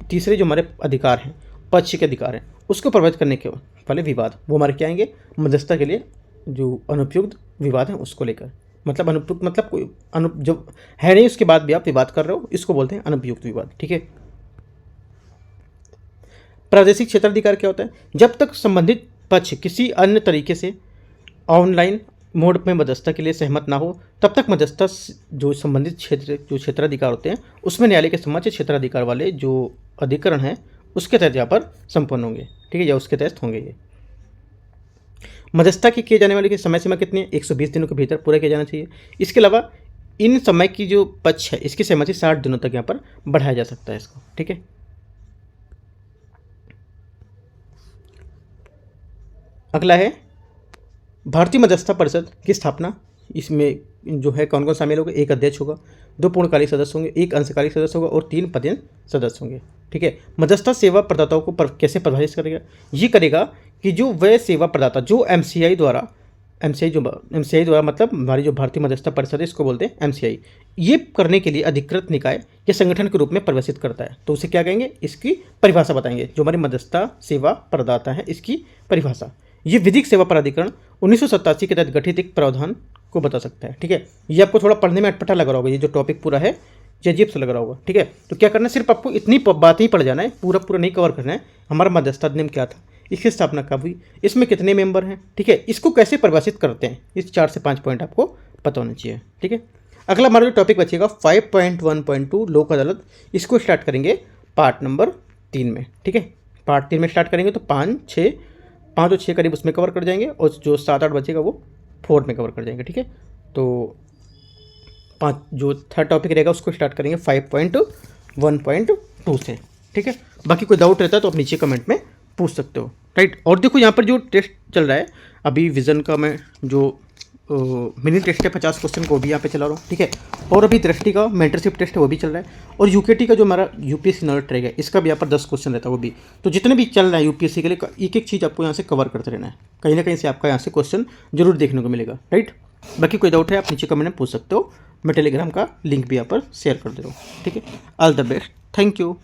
Speaker 1: तीसरे जो हमारे अधिकार हैं, पक्ष के अधिकार हैं, उसको प्रभावित करने के वाले विवाद, वो हमारे क्या आएंगे? मध्यस्थता के लिए जो अनुपयुक्त विवाद हैं उसको लेकर। मतलब अनुपयुक्त मतलब कोई जो है नहीं उसके बाद भी आप विवाद कर रहे हो, इसको बोलते हैं अनुपयुक्त विवाद। ठीक है। प्रादेशिक क्षेत्राधिकार क्या होता है? जब तक संबंधित पक्ष किसी अन्य तरीके से ऑनलाइन मोड में मध्यस्थता के लिए सहमत ना हो, तब तक मध्यस्थता जो संबंधित क्षेत्राधिकार होते हैं उसमें न्यायालय के समक्ष क्षेत्राधिकार वाले जो अधिकरण हैं उसके तहत यहाँ पर संपन्न होंगे। ठीक है, या उसके तहत होंगे ये। मध्यस्थता की किए जाने वाली की समय सीमा कितनी है? 120 दिनों के भीतर पूरा किया जाना चाहिए। इसके अलावा इन समय की जो पक्ष है इसकी सहमति 60 दिनों तक यहाँ पर बढ़ाया जा सकता है इसको। ठीक है। अगला है भारतीय मध्यस्थता परिषद की स्थापना। इसमें जो है कौन कौन शामिल होगा? एक अध्यक्ष होगा, 2 पूर्णकालिक सदस्य होंगे, 1 अंशकालिक सदस्य होगा और 3 पदेन सदस्य होंगे। ठीक है। मध्यस्थता सेवा प्रदाताओं को कैसे प्रभावित करेगा? ये करेगा कि जो वह सेवा प्रदाता जो MCI द्वारा एमसीआई द्वारा मतलब हमारी जो भारतीय मध्यस्थता परिषद है इसको बोलते हैं एमसीआई। ये करने के लिए अधिकृत निकाय या संगठन के रूप में परिभाषित करता है। तो उसे क्या कहेंगे, इसकी परिभाषा बताएंगे। जो हमारी मध्यस्थता सेवा प्रदाता है इसकी परिभाषा। ये विधिक सेवा प्राधिकरण 1987 के तहत गठित एक प्रावधान को बता सकता है। ठीक है, ये आपको थोड़ा पढ़ने में अटपटा लग रहा होगा, ये जो टॉपिक पूरा है ये अजीब सा लग रहा होगा। ठीक है, तो क्या करना है, सिर्फ आपको इतनी बात ही पढ़ जाना है, पूरा पूरा नहीं कवर करना है। हमारा मध्यस्थता अधिनियम क्या था, इसकी स्थापना कब हुई, इसमें कितने मेंबर हैं, ठीक है, इसको कैसे परिभाषित करते हैं, इस 4 से 5 पॉइंट आपको पता होना चाहिए। ठीक है, अगला हमारा जो टॉपिक बचेगा 5.1.2 लोक अदालत, इसको स्टार्ट करेंगे पार्ट नंबर 3 में। ठीक है, पार्ट 3 में स्टार्ट करेंगे तो 5 और 6 करीब उसमें कवर कर जाएंगे, और जो 7-8 बचेगा वो 4 में कवर कर जाएंगे। ठीक है, तो 5 जो थर्ड टॉपिक रहेगा उसको स्टार्ट करेंगे 5.1.2 से। ठीक है, बाकी कोई डाउट रहता है तो आप नीचे कमेंट में पूछ सकते हो। राइट, और देखो यहाँ पर जो टेस्ट चल रहा है अभी विज़न का, मैं जो मिनी टेस्ट है 50 क्वेश्चन को भी यहाँ पे चला रहा हूँ। ठीक है, और अभी दृष्टि का मेंटरशिप टेस्ट है वो भी चल रहा है, और यूकेटी का जो हमारा यूपीएससी नॉलेज ट्रैक है इसका भी यहाँ पर 10 क्वेश्चन रहता है वो भी। तो जितने भी चल रहा है यूपीएससी के लिए एक एक चीज़ आपको यहाँ से कवर करते रहना है, कहीं ना कहीं से आपका यहाँ से क्वेश्चन जरूर देखने को मिलेगा। राइट, बाकी कोई डाउट है आप नीचे कमेंट में पूछ सकते हो, मैं टेलीग्राम का लिंक भी यहाँ पर शेयर कर दे रहा हूँ। ठीक है, all the best, thank you.